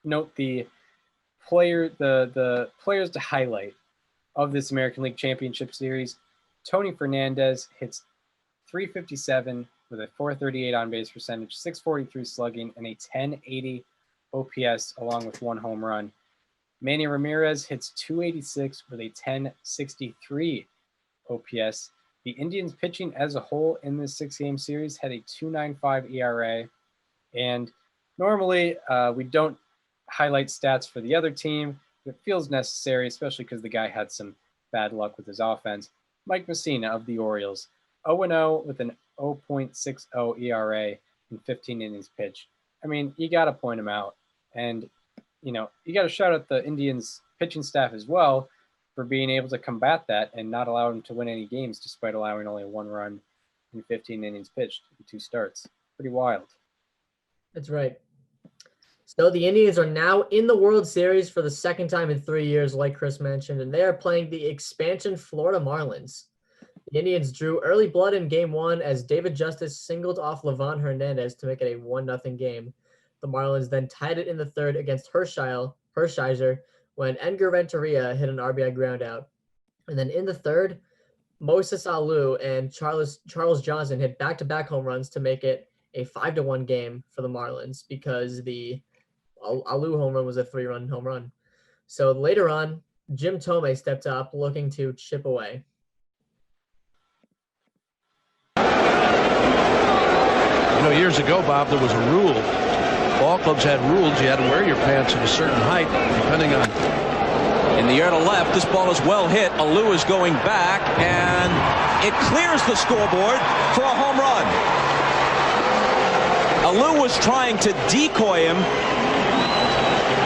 note the players to highlight of this American League Championship Series. Tony Fernandez hits .357 with a 438 on-base percentage, 643 slugging, and a 1080 OPS along with 1 home run. Manny Ramirez hits 286 with a 1063 OPS. The Indians pitching as a whole in this 6-game series had a 2.95 ERA. And normally we don't highlight stats for the other team. It feels necessary, especially because the guy had some bad luck with his offense. Mike Mussina of the Orioles, 0-0 with an 0.60 ERA in 15 innings pitched. I mean, you got to point him out. And, you know, you got to shout out the Indians pitching staff as well for being able to combat that and not allow him to win any games despite allowing only 1 run in 15 innings pitched in 2 starts. Pretty wild. That's right. So the Indians are now in the World Series for the 2nd time in 3 years, like Chris mentioned, and they are playing the expansion Florida Marlins. The Indians drew early blood in Game 1 as David Justice singled off Livan Hernandez to make it a 1-0 game. The Marlins then tied it in the 3rd against Hershiser when Edgar Renteria hit an RBI groundout. And then in the 3rd, Moses Alou and Charles Johnson hit back-to-back home runs to make it a 5-1 game for the Marlins because the Alou home run was a 3-run home run. So later on, Jim Thome stepped up looking to chip away. You know, years ago, Bob, there was a rule. Ball clubs had rules. You had to wear your pants at a certain height, depending on. In the air to left, this ball is well hit. Alou is going back, and it clears the scoreboard for a home run. Alou was trying to decoy him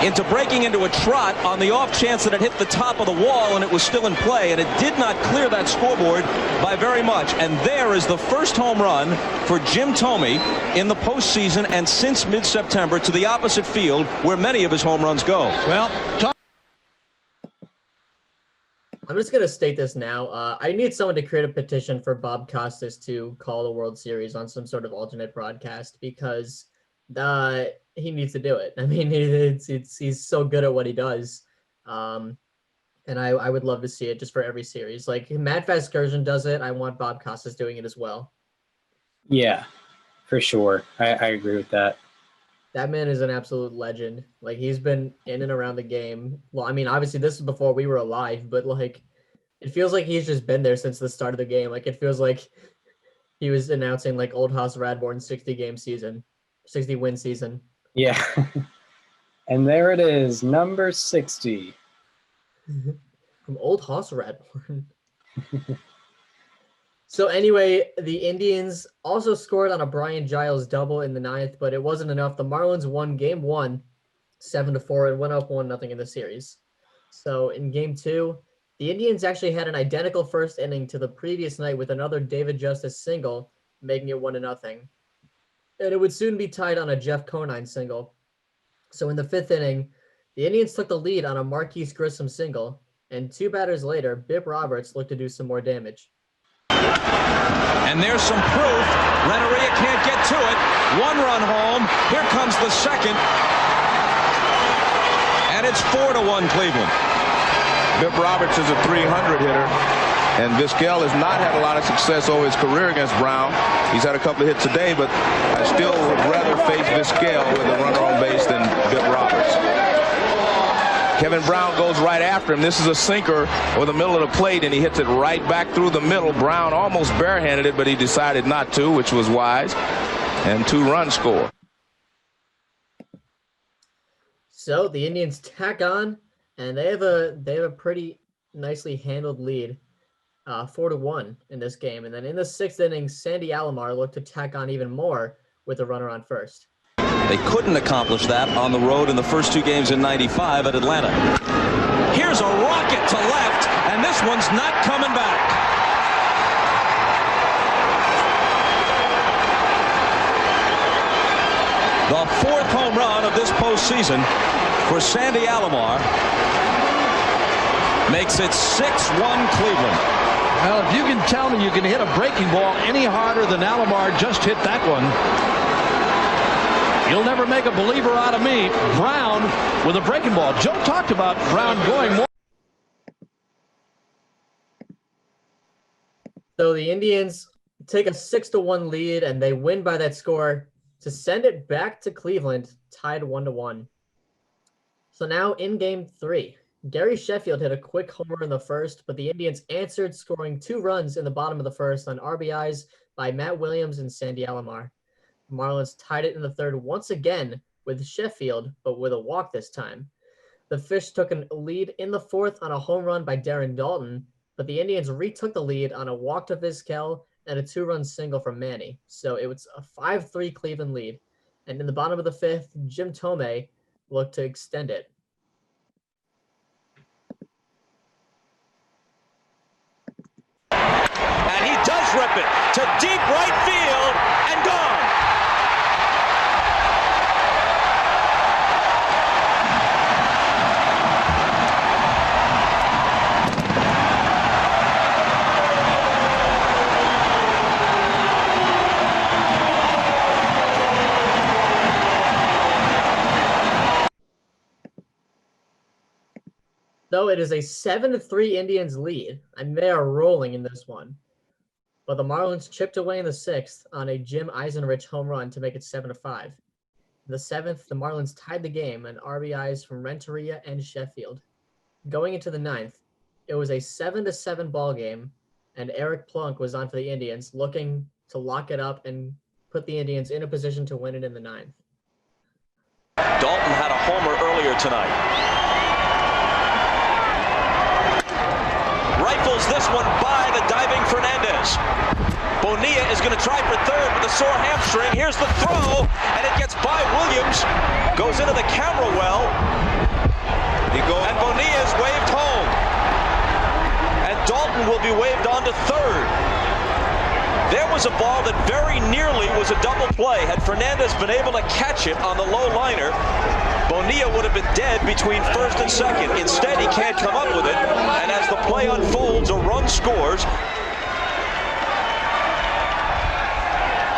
into breaking into a trot on the off chance that it hit the top of the wall and it was still in play, and it did not clear that scoreboard by very much. And there is the first home run for Jim Thome in the postseason and since mid-September to the opposite field where many of his home runs go. Well, I'm just going to state this now. I need someone to create a petition for Bob Costas to call the World Series on some sort of alternate broadcast because he needs to do it. I mean, he's so good at what he does. And I would love to see it just for every series. Like Mad Fast Excursion does it. I want Bob Costas doing it as well. Yeah, for sure. I agree with that. That man is an absolute legend. Like he's been in and around the game. Well, I mean, obviously this is before we were alive, but like it feels like he's just been there since the start of the game. Like it feels like he was announcing like Old House Radbourne's 60 win season. Yeah. And there it is, number 60. From Old House Radbourne. So anyway, the Indians also scored on a Brian Giles double in the 9th, but it wasn't enough. The Marlins won Game 1, 7-4, and went up 1-0 in the series. So in Game 2, the Indians actually had an identical first inning to the previous night with another David Justice single, making it 1-0. And it would soon be tied on a Jeff Conine single. So in the 5th inning, the Indians took the lead on a Marquise Grissom single, and 2 batters later, Bip Roberts looked to do some more damage. And there's some proof. Renteria can't get to it. 1 run home. Here comes the second. And it's 4-1 Cleveland. Bip Roberts is a .300 hitter. And Vizquel has not had a lot of success over his career against Brown. He's had a couple of hits today, but I still would rather face Vizquel with a runner on base than Bip Roberts. Kevin Brown goes right after him. This is a sinker over the middle of the plate, and he hits it right back through the middle. Brown almost barehanded it, but he decided not to, which was wise. And 2-run score. So the Indians tack on, and they have a pretty nicely handled lead, 4-1 in this game. And then in the 6th inning, Sandy Alomar looked to tack on even more with a runner on first. They couldn't accomplish that on the road in the first 2 games in '95 at Atlanta. Here's a rocket to left, and this one's not coming back. The 4th home run of this postseason for Sandy Alomar makes it 6-1 Cleveland. Well, if you can tell me you can hit a breaking ball any harder than Alomar just hit that one, you'll never make a believer out of me. Brown with a breaking ball. Joe talked about Brown going more. So the Indians take a 6-1 lead, and they win by that score to send it back to Cleveland, tied 1-1. So now in Game 3, Gary Sheffield hit a quick homer in the first, but the Indians answered, scoring 2 runs in the bottom of the first on RBIs by Matt Williams and Sandy Alomar. The Marlins tied it in the third once again with Sheffield, but with a walk this time. The Fish took a lead in the fourth on a home run by Darren Dalton, but the Indians retook the lead on a walk to Vizquel and a 2-run single from Manny. So it was a 5-3 Cleveland lead. And in the bottom of the fifth, Jim Thome looked to extend it. And he does rip it to deep right field and gone. Though it is a 7-3 Indians lead, and they are rolling in this one. But the Marlins chipped away in the sixth on a Jim Eisenrich home run to make it 7-5. In the seventh, the Marlins tied the game on RBIs from Renteria and Sheffield. Going into the ninth, it was a 7-7 ball game, and Eric Plunk was on for the Indians, looking to lock it up and put the Indians in a position to win it in the ninth. Dalton had a homer earlier tonight. Rifles this one by the diving Fernandez. Bonilla is going to try for third with a sore hamstring. Here's the throw, and it gets by Williams. Goes into the camera well. And Bonilla is waved home. And Dalton will be waved on to third. There was a ball that very nearly was a double play. Had Fernandez been able to catch it on the low liner, Bonilla would have been dead between first and second. Instead, he can't come up with it. And as the play unfolds, a run scores.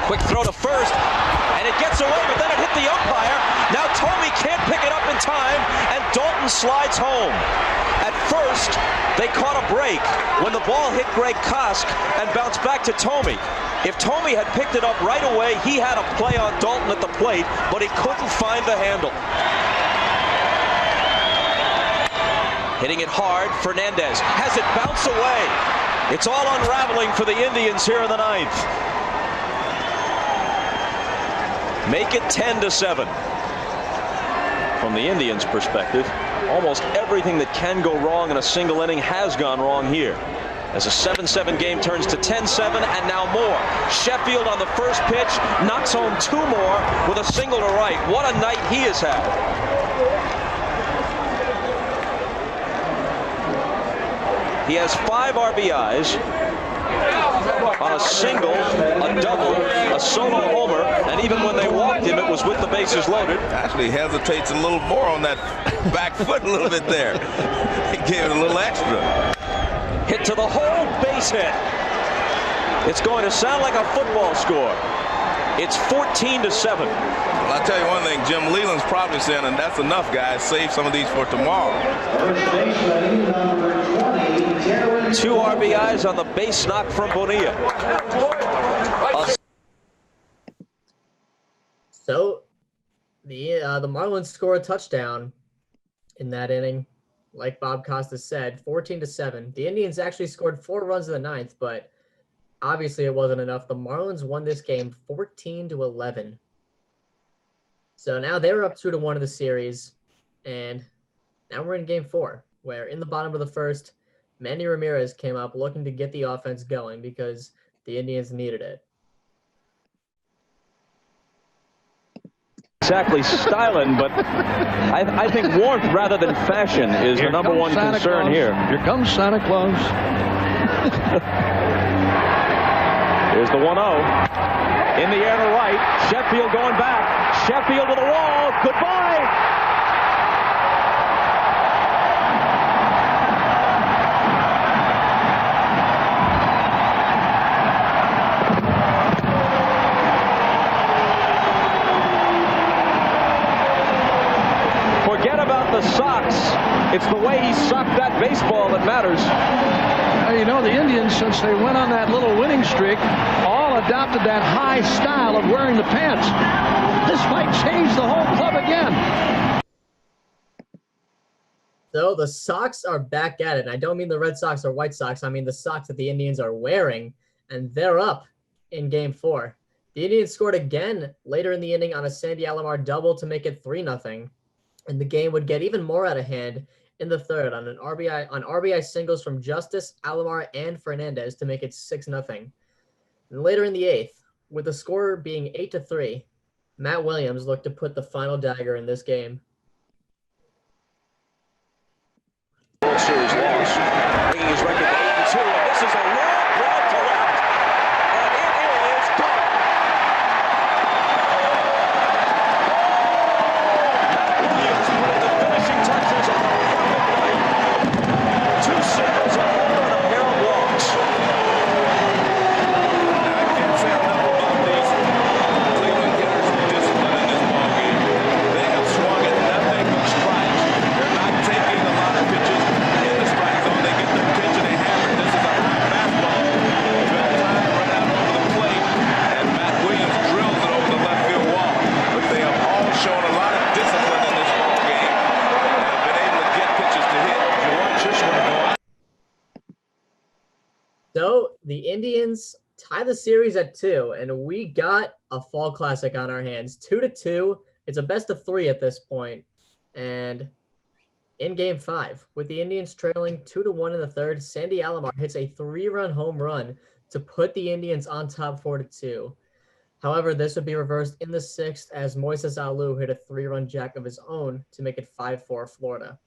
Quick throw to first, and it gets away, but then it hit the umpire. Now Thome can't pick it up in time, and Dalton slides home. At first, they caught a break when the ball hit Greg Kosk and bounced back to Thome. If Thome had picked it up right away, he had a play on Dalton at the plate, but he couldn't find the handle. Hitting it hard, Fernandez has it bounce away. It's all unraveling for the Indians here in the ninth. Make it 10-7. From the Indians' perspective, almost everything that can go wrong in a single inning has gone wrong here. As a 7-7 game turns to 10-7 and now more. Sheffield on the first pitch knocks home 2 more with a single to right. What a night he has had. He has 5 RBIs on a single, a double, a solo homer, and even when they walked him, it was with the bases loaded. Actually hesitates a little more on that back foot a little bit there. He gave it a little extra. Hit to the hole, base hit. It's going to sound like a football score. It's 14-7. Well, I'll tell you one thing, Jim Leland's probably saying, and that's enough, guys. Save some of these for tomorrow. 2 RBIs on the base knock from Bonilla. So the Marlins score a touchdown in that inning. Like Bob Costa said, 14-7. The Indians actually scored 4 runs in the ninth, but obviously it wasn't enough. The Marlins won this game 14-11. So now they're up 2-1 in the series, and now we're in game 4, where in the bottom of the first, Manny Ramirez came up looking to get the offense going because the Indians needed it. Exactly styling, but I think warmth rather than fashion is the number one concern here. Here comes Santa Claus. Here's the 1-0. In the air to right. Sheffield going back. Sheffield to the wall. Goodbye. Forget about the Sox. It's the way way he socked that baseball that matters. Well, you know, the Indians, since they went on that little winning streak, all adopted that high style of wearing the pants. This might change the whole club again. So the Sox are back at it. And I don't mean the Red Sox or White Sox. I mean the Sox that the Indians are wearing, and they're up in Game 4. The Indians scored again later in the inning on a Sandy Alomar double to make it 3-0, and the game would get even more out of hand in the third on RBI singles from Justice, Alomar, and Fernandez to make it 6-0. And later in the 8th, with the score being 8-3, Matt Williams looked to put the final dagger in this game. World Series loss, bringing his record to 82, and this is a long drive to left, and it is gone. Matt Williams putting the finishing touches on a perfect night. 2 singles, a home run, a pair of walks. And I can't say enough about these Cleveland hitters' discipline in this ballgame. They have swung at nothing but strikes. They're not taking a lot of pitches in the strike zone. They get their pitch and they hammer it. This is a high fastball. Well timed right out over the plate, and Matt Williams drills it over the left field wall. But they have all shown a lot of discipline in this ballgame and have been able to get pitches to hit. You watch this one go out. So the Indians tie the series at 2, and we got a fall classic on our hands. 2-2. It's a best of 3 at this point. And in Game 5, with the Indians trailing 2-1 in the third, Sandy Alomar hits a 3-run home run to put the Indians on top 4-2. However, this would be reversed in the 6th as Moises Alou hit a 3-run jack of his own to make it 5-4 Florida.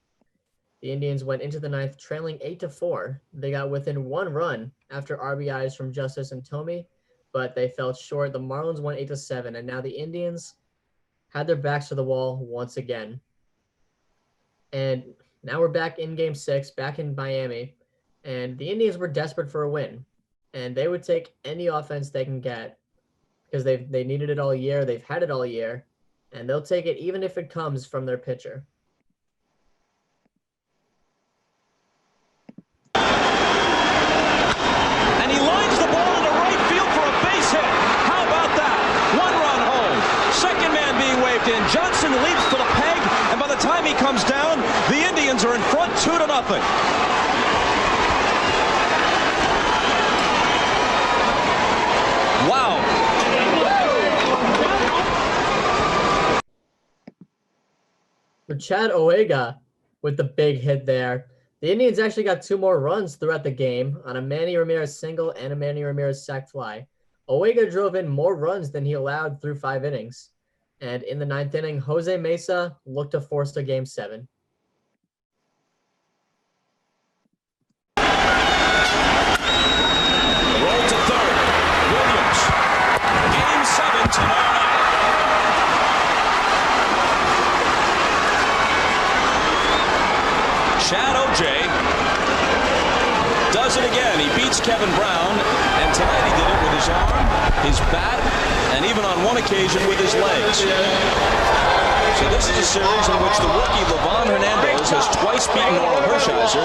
The Indians went into the 9th trailing 8-4. They got within 1 run after RBIs from Justice and Tomey, but they fell short. The Marlins went 8-7, and now the Indians had their backs to the wall once again. And now we're back in Game 6, back in Miami, and the Indians were desperate for a win, and they would take any offense they can get because they needed it all year. They've had it all year, and they'll take it even if it comes from their pitcher. And he lines the ball into right field for a base hit. How about that? 1 run home. Second man being waved in. Johnson leaps for the peg, and by the time he comes down, the Indians are in front 2-0. Wow. For Chad Oega with the big hit there. The Indians actually got 2 more runs throughout the game on a Manny Ramirez single and a Manny Ramirez sac fly. Oega drove in more runs than he allowed through 5 innings. And in the 9th inning, Jose Mesa looked to force a Game 7. Roll to third. Williams. Game 7 tomorrow night. Chad O.J. does it again. He beats Kevin Brown, and tonight he did it with his arm, his bat, and even on one occasion with his legs. So this is a series in which the rookie Livan Hernandez has twice beaten Oral Hershiser,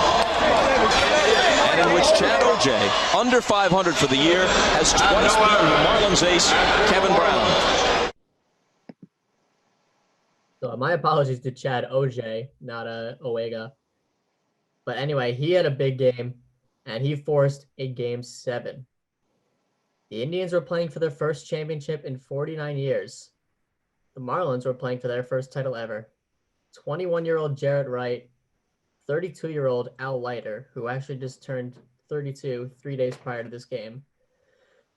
and in which Chad O.J., under 500 for the year, has twice beaten the Marlins ace Kevin Brown. So my apologies to Chad O.J., not Oega. But anyway, he had a big game, and he forced a Game 7. The Indians were playing for their first championship in 49 years. The Marlins were playing for their first title ever. 21-year-old Jarrett Wright, 32-year-old Al Leiter, who actually just turned 32 3 days prior to this game.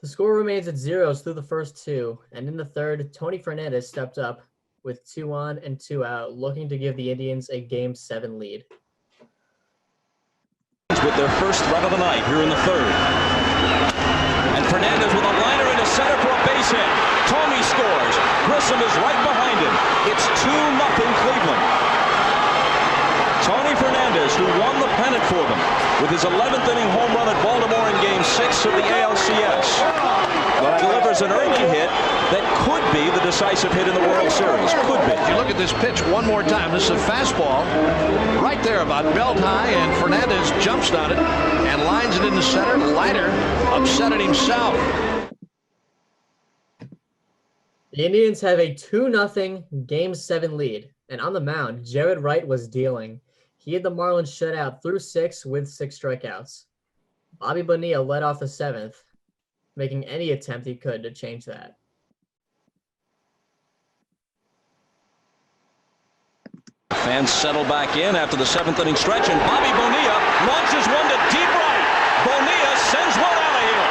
The score remains at 0s through the first 2, and in the third, Tony Fernandez stepped up with 2 on and 2 out, looking to give the Indians a Game 7 lead. With their first threat of the night here in the third. And Fernandez with a liner into center for a base hit. Tomey scores. Grissom is right behind him. It's 2-0 Cleveland. Tony Fernandez, who won the pennant for them with his 11th inning home run at Baltimore in Game 6 of the ALCS. delivers an early hit that could be the decisive hit in the World Series. Could be. If you look at this pitch one more time, this is a fastball right there about belt high, and Fernandez jumps on it and lines it in the center. Leiter upset it himself. The Indians have a 2-0 Game 7 lead, and on the mound, Jared Wright was dealing. He had the Marlins shut out through 6 with 6 strikeouts. Bobby Bonilla led off the 7th, making any attempt he could to change that. Fans settle back in after the 7th inning stretch, and Bobby Bonilla launches one to deep right. Bonilla sends one out of here.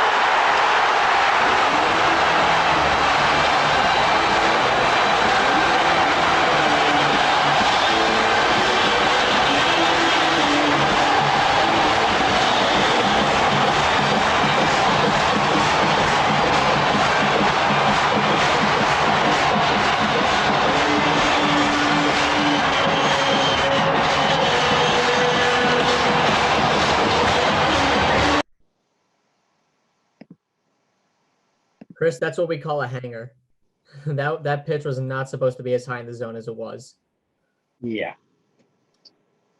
Chris, that's what we call a hanger. That pitch was not supposed to be as high in the zone as it was. Yeah.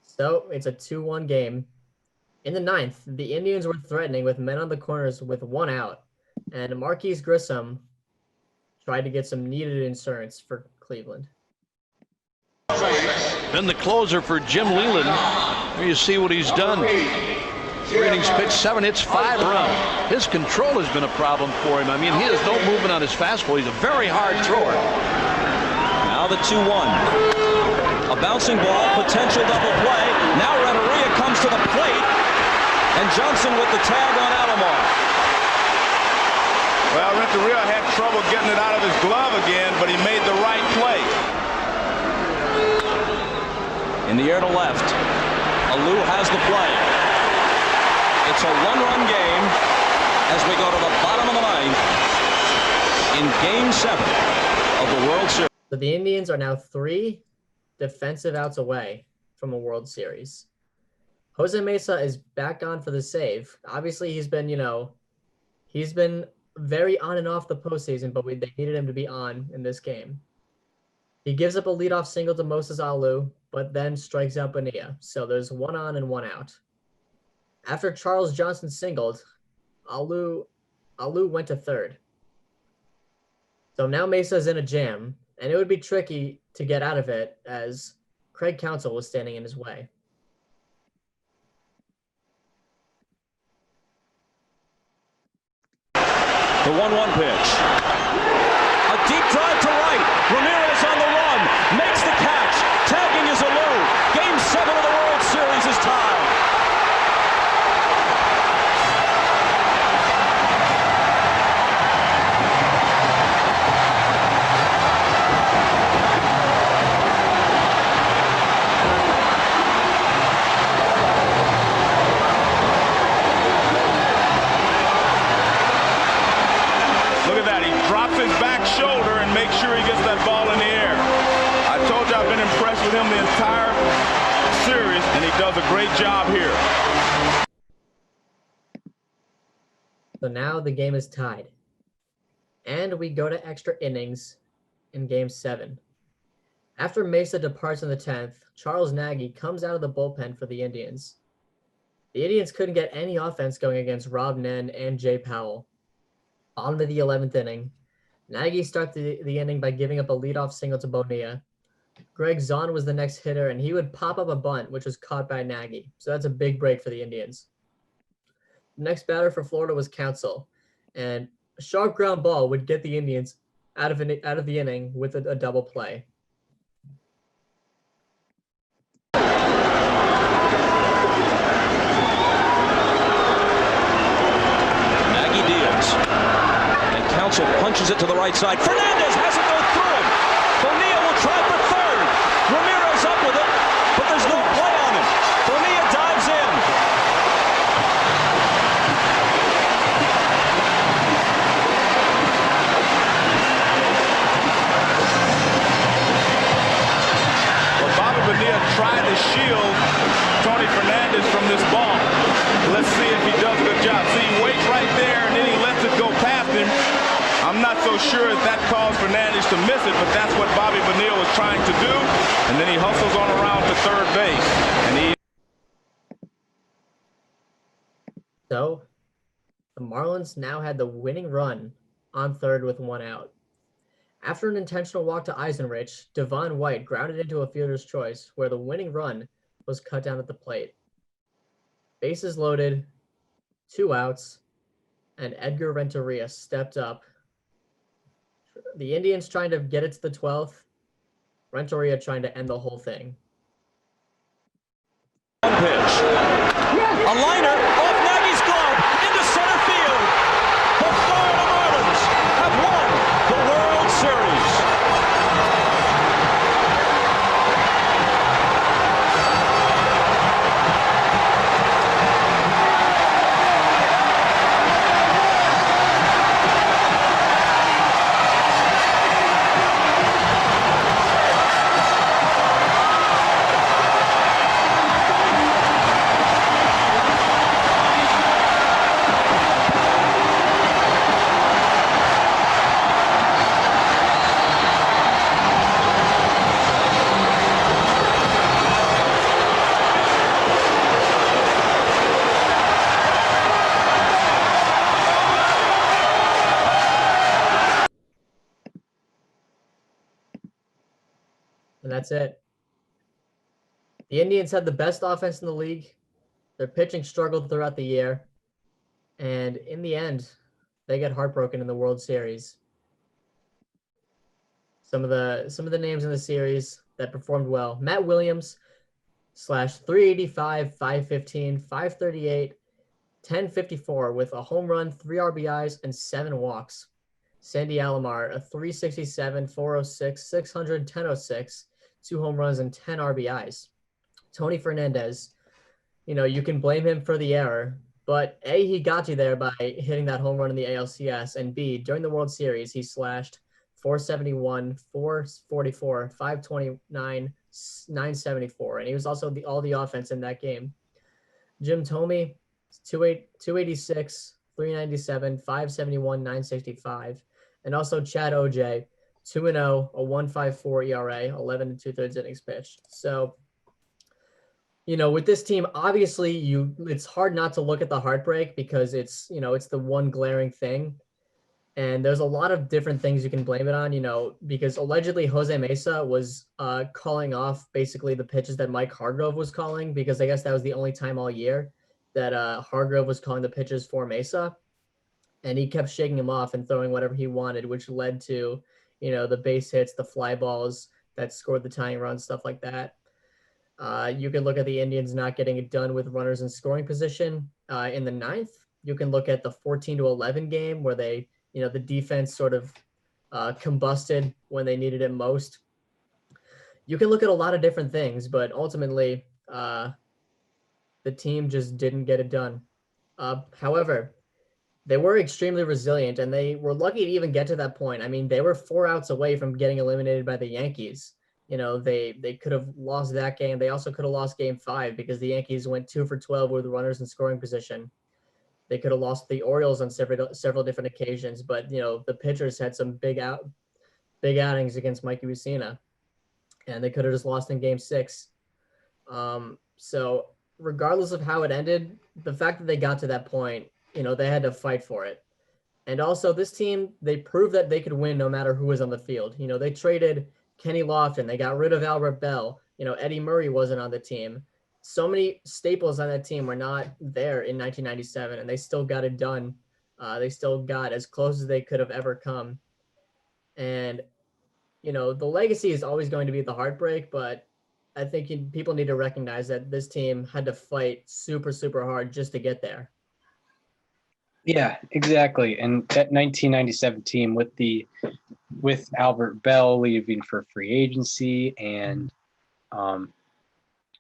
So it's a 2-1 game. In the 9th, the Indians were threatening with men on the corners with 1 out, and Marquise Grissom tried to get some needed insurance for Cleveland. Then the closer for Jim Leland. Here you see what he's done. 3 innings pitched, 7 hits, 5 runs. His control has been a problem for him. I mean, he has no movement on his fastball. He's a very hard thrower. Now the 2-1. A bouncing ball, potential double play. Now Renteria comes to the plate, and Johnson with the tag on Alomar. Well, Renteria had trouble getting it out of his glove again, but he made the right play. In the air to left. Alou has the play. It's a 1-run game as we go to the bottom of the 9th in Game 7 of the World Series. So the Indians are now 3 defensive outs away from a World Series. Jose Mesa is back on for the save. Obviously, he's been very on and off the postseason, but they needed him to be on in this game. He gives up a leadoff single to Moses Alou, but then strikes out Bonilla. So there's 1 on and 1 out. After Charles Johnson singled, Alou went to third. So now Mesa's in a jam, and it would be tricky to get out of it as Craig Counsell was standing in his way. The 1-1 pitch. A deep drive to right. Ramirez on the run. Makes the catch. Tagging is Alou. Game 7 of the World Series is tied. Him the entire series, and he does a great job here. So now the game is tied, and we go to extra innings in Game 7. After Mesa departs in the 10th, Charles Nagy comes out of the bullpen for the Indians. The Indians couldn't get any offense going against Rob Nen and Jay Powell. On to the 11th inning, Nagy starts the inning by giving up a leadoff single to Bonilla. Greg Zahn was the next hitter, and he would pop up a bunt, which was caught by Nagy. So that's a big break for the Indians. The next batter for Florida was Counsell, and a sharp ground ball would get the Indians out of the inning with a double play. Nagy deals, and Counsell punches it to the right side. Fernandez has it go through him. Bonilla will try for third. Ramirez up with it, but there's no play on him. Bonilla dives in. Well, Bobby Bonilla tried to shield Tony Fernandez from this ball. Let's see if he does a good job. See, he waits right there, and then he lets it go past him. I'm not so sure if that caused Fernandez to miss it, but that's what Bobby Bonilla was trying to do. And then he hustles on around to third base. And So the Marlins now had the winning run on third with one out. After an intentional walk to Eisenrich, Devon White grounded into a fielder's choice where the winning run was cut down at the plate. Bases loaded, 2 outs, and Edgar Renteria stepped up. The Indians trying to get it to the 12th, Renteria trying to end the whole thing. Pitch. A liner off Nagy's glove into center field. The Florida Marlins have won the World Series. And that's it. The Indians had the best offense in the league. Their pitching struggled throughout the year. And in the end, they get heartbroken in the World Series. Some of the names in the series that performed well. Matt Williams /385, 515, 538, 1054 with a home run, 3 RBIs, and 7 walks. Sandy Alomar, a 367, 406, 600, 1006, 2 home runs, and 10 RBIs. Tony Fernandez, you can blame him for the error, but A, he got you there by hitting that home run in the ALCS, and B, during the World Series, he slashed 471, 444, 529, 974, and he was also all the offense in that game. Jim Thome, 286, 397, 571, 965, and also Chad OJ, 2-0, a 1.54 ERA, 11 2/3 innings pitched. So, with this team, obviously it's hard not to look at the heartbreak because it's the one glaring thing. And there's a lot of different things you can blame it on, because allegedly Jose Mesa was calling off basically the pitches that Mike Hargrove was calling, because I guess that was the only time all year that Hargrove was calling the pitches for Mesa. And he kept shaking him off and throwing whatever he wanted, which led to, the base hits, the fly balls that scored the tying run, stuff like that. You can look at the Indians not getting it done with runners in scoring position in the 9th. You can look at the 14-11 game where they, the defense sort of combusted when they needed it most. You can look at a lot of different things, but ultimately the team just didn't get it done. However, they were extremely resilient, and they were lucky to even get to that point. I mean, they were 4 outs away from getting eliminated by the Yankees. They could have lost that game. They also could have lost game 5 because the Yankees went 2 for 12 with runners in scoring position. They could have lost the Orioles on several different occasions, but the pitchers had some big outings against Mikey Mussina, and they could have just lost in game 6. So regardless of how it ended, the fact that they got to that point, they had to fight for it. And also this team, they proved that they could win no matter who was on the field. They traded Kenny Lofton. They got rid of Albert Bell. Eddie Murray wasn't on the team. So many staples on that team were not there in 1997, and they still got it done. They still got as close as they could have ever come. And, the legacy is always going to be the heartbreak, but I think people need to recognize that this team had to fight super, super hard just to get there. Yeah, exactly. And that 1997 team with Albert Bell leaving for free agency and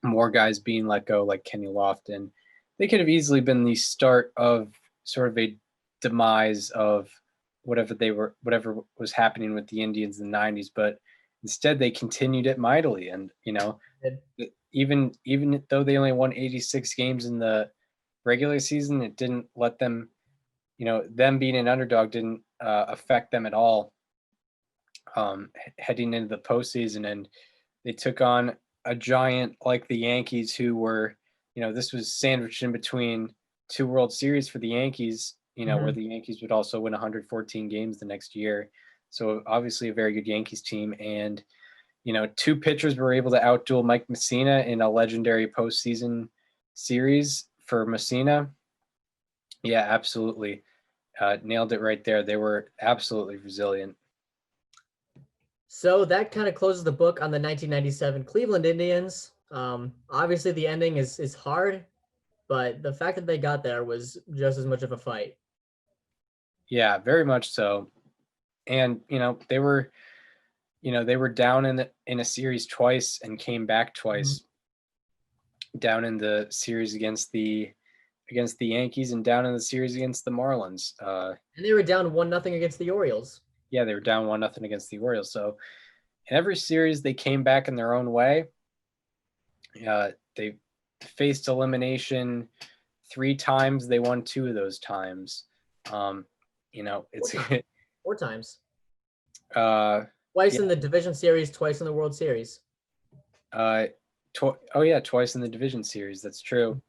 more guys being let go like Kenny Lofton, they could have easily been the start of sort of a demise of whatever was happening with the Indians in the 90s. But instead they continued it mightily. And, even though they only won 86 games in the regular season, it didn't let them, them being an underdog didn't affect them at all heading into the postseason. And they took on a giant like the Yankees, who were, this was sandwiched in between 2 World Series for the Yankees, where the Yankees would also win 114 games the next year. So obviously a very good Yankees team. And, 2 pitchers were able to outduel Mike Messina in a legendary postseason series for Messina. Yeah, absolutely. Nailed it right there. They were absolutely resilient. So that kind of closes the book on the 1997 Cleveland Indians. Obviously the ending is hard, but the fact that they got there was just as much of a fight. Yeah, very much so. And, they were down in a series twice and came back twice. Down in the series against the Yankees and down in the series against the Marlins. And they were down 1-0 against the Orioles. Yeah, they were down 1-0 against the Orioles. So in every series they came back in their own way. They faced elimination 3 times. They won 2 of those times. It's 4 times. Twice in the division series, twice in the World Series. Twice in the division series. That's true.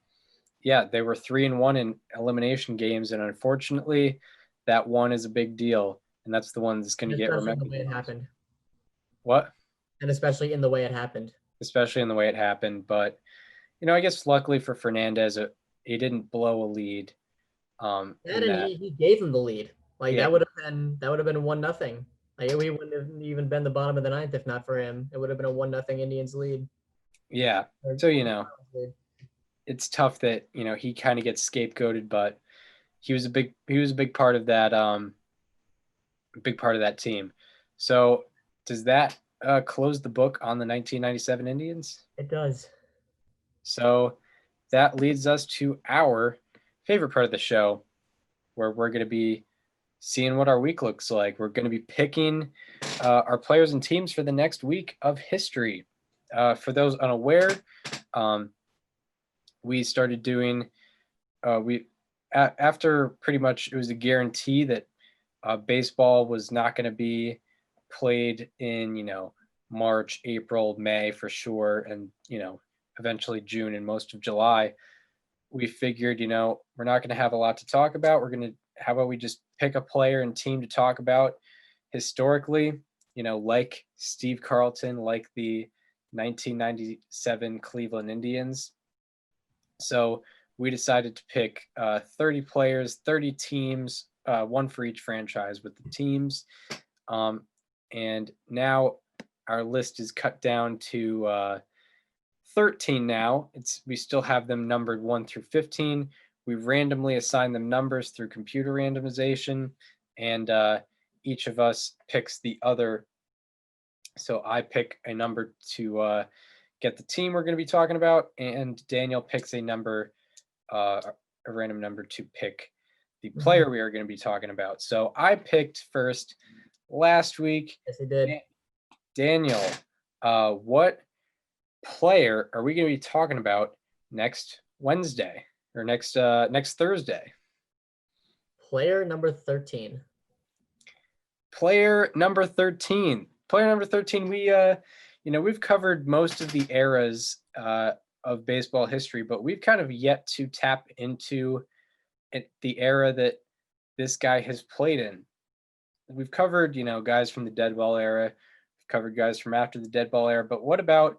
Yeah, they were 3-1 in elimination games, and unfortunately, that one is a big deal, and that's the one that's going to get remembered. The way it happened. What? And especially in the way it happened. Especially in the way it happened, but I guess luckily for Fernandez, he didn't blow a lead. He gave him the lead. That would have been 1-0. We wouldn't have even been the bottom of the 9th if not for him. It would have been a 1-0 Indians lead. Yeah. So it's tough that he kind of gets scapegoated, but he was a big part of that team. So does that close the book on the 1997 Indians? It does. So that leads us to our favorite part of the show, where we're going to be seeing what our week looks like. We're going to be picking our players and teams for the next week of history. For those unaware, we started doing after pretty much it was a guarantee that baseball was not going to be played in March, April, May for sure, and eventually June and most of July. We figured we're not going to have a lot to talk about. How about we just pick a player and team to talk about historically, like Steve Carlton, like the 1997 Cleveland Indians. So we decided to pick 30 players, 30 teams, 1 for each franchise with the teams. And now our list is cut down to 13 now. We still have them numbered 1 through 15. We randomly assign them numbers through computer randomization, and each of us picks the other. So I pick a number to get the team we're going to be talking about, and Daniel picks a random number to pick the player we are going to be talking about. So I picked first last week. Yes, he did. Daniel, what player are we going to be talking about next Wednesday or next Thursday? Player number 13. Player number 13. We've covered most of the eras of baseball history, but we've kind of yet to tap into the era that this guy has played in. We've covered, guys from the dead ball era. We've covered guys from after the dead ball era, but what about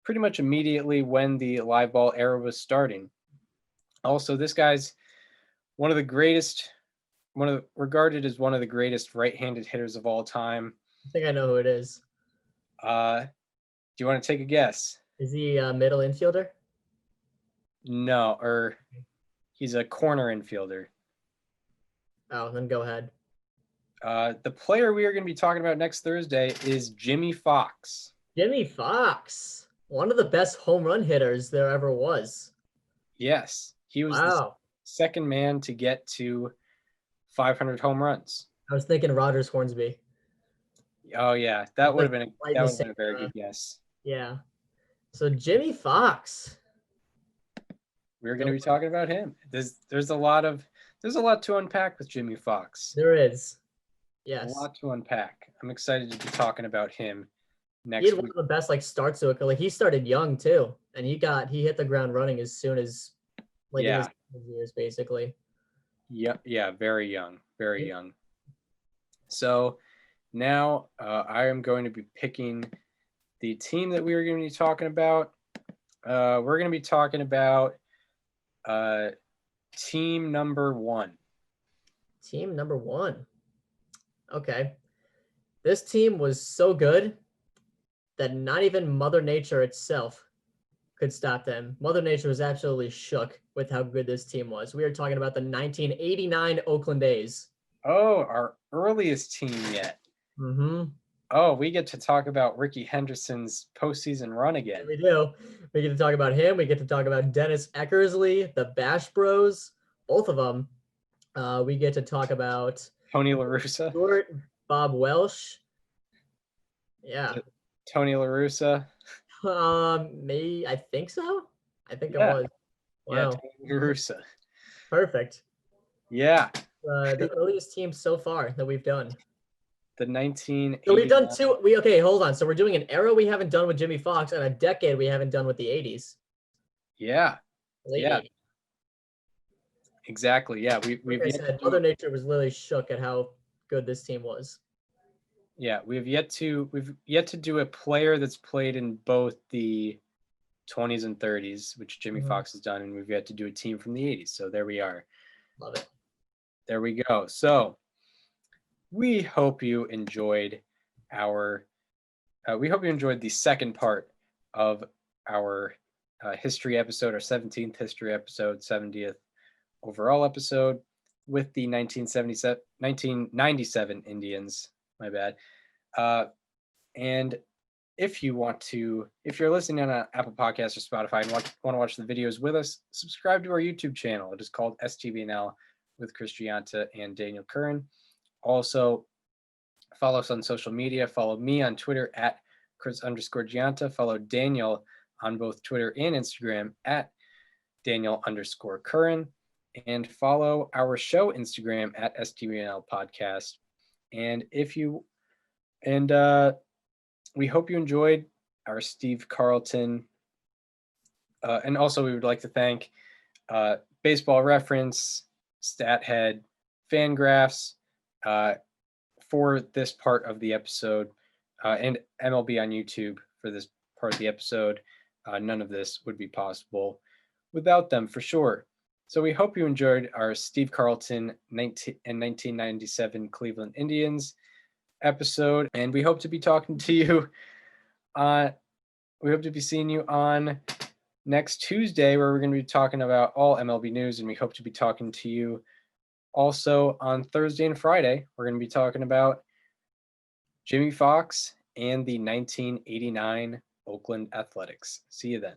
pretty much immediately when the live ball era was starting? Also, this guy's regarded as one of the greatest right-handed hitters of all time. I think I know who it is. Do you want to take a guess? Is he a middle infielder? No, he's a corner infielder. Oh, then go ahead. The player we are going to be talking about next Thursday is Jimmy Fox. Jimmy Fox, one of the best home run hitters there ever was. Yes, he was the second man to get to 500 home runs. I was thinking Rogers Hornsby. Oh yeah, that would have been a very good guess. Yeah. So Jimmy Fox. We're going to be talking about him. There's a lot to unpack with Jimmy Fox. There is. Yes. A lot to unpack. I'm excited to be talking about him He next had one week. of the best starts to it. Like he started young too, and he hit the ground running as soon as in his years basically. Yeah, very young, very young. So now I am going to be picking the team that we are going to be talking about. We're going to be talking about team number 1. Team number 1. Okay. This team was so good that not even Mother Nature itself could stop them. Mother Nature was absolutely shook with how good this team was. We are talking about the 1989 Oakland A's. Oh, our earliest team yet. Mm-hmm. Oh, we get to talk about Ricky Henderson's postseason run again. We do. We get to talk about him. We get to talk about Dennis Eckersley, the Bash Bros, both of them. We get to talk about Tony La Russa. Stewart, Bob Welsh. Yeah. Tony La Russa. I think so. I think it was. Wow. Yeah, Tony La Russa. Perfect. Yeah. The earliest team so far that we've done. The 1980s. So we've done 2. Okay, hold on. So we're doing an era we haven't done with Jimmy Fox and a decade we haven't done with the 80s. Yeah. Late yeah. 80s. Exactly. Yeah. Like I said, Mother Nature was literally shook at how good this team was. Yeah, we've yet to do a player that's played in both the 20s and 30s, which Jimmy Fox has done, and we've yet to do a team from the 80s. So there we are. Love it. There we go. So we hope you enjoyed the second part of our history episode, our 17th history episode, 70th overall episode with the 1997 Indians. My bad. And if you're listening on Apple Podcasts or Spotify and want to watch the videos with us, subscribe to our YouTube channel. It is called STBNL with Chris Gianta and Daniel Curran. Also, follow us on social media. Follow me on Twitter at Chris_Gianta. Follow Daniel on both Twitter and Instagram at Daniel_Curran. And follow our show Instagram at STBNL Podcast. And we hope you enjoyed our Steve Carlton. And also we would like to thank Baseball Reference, StatHead, Fangraphs for this part of the episode, and MLB on YouTube for this part of the episode. None of this would be possible without them, for sure. So we hope you enjoyed our Steve Carlton 1997 Cleveland Indians episode, and we hope to be talking to you we hope to be seeing you on next Tuesday, where we're going to be talking about all MLB news, and we hope to be talking to you also on Thursday and Friday. We're going to be talking about Jimmy Fox and the 1989 Oakland Athletics. See you then.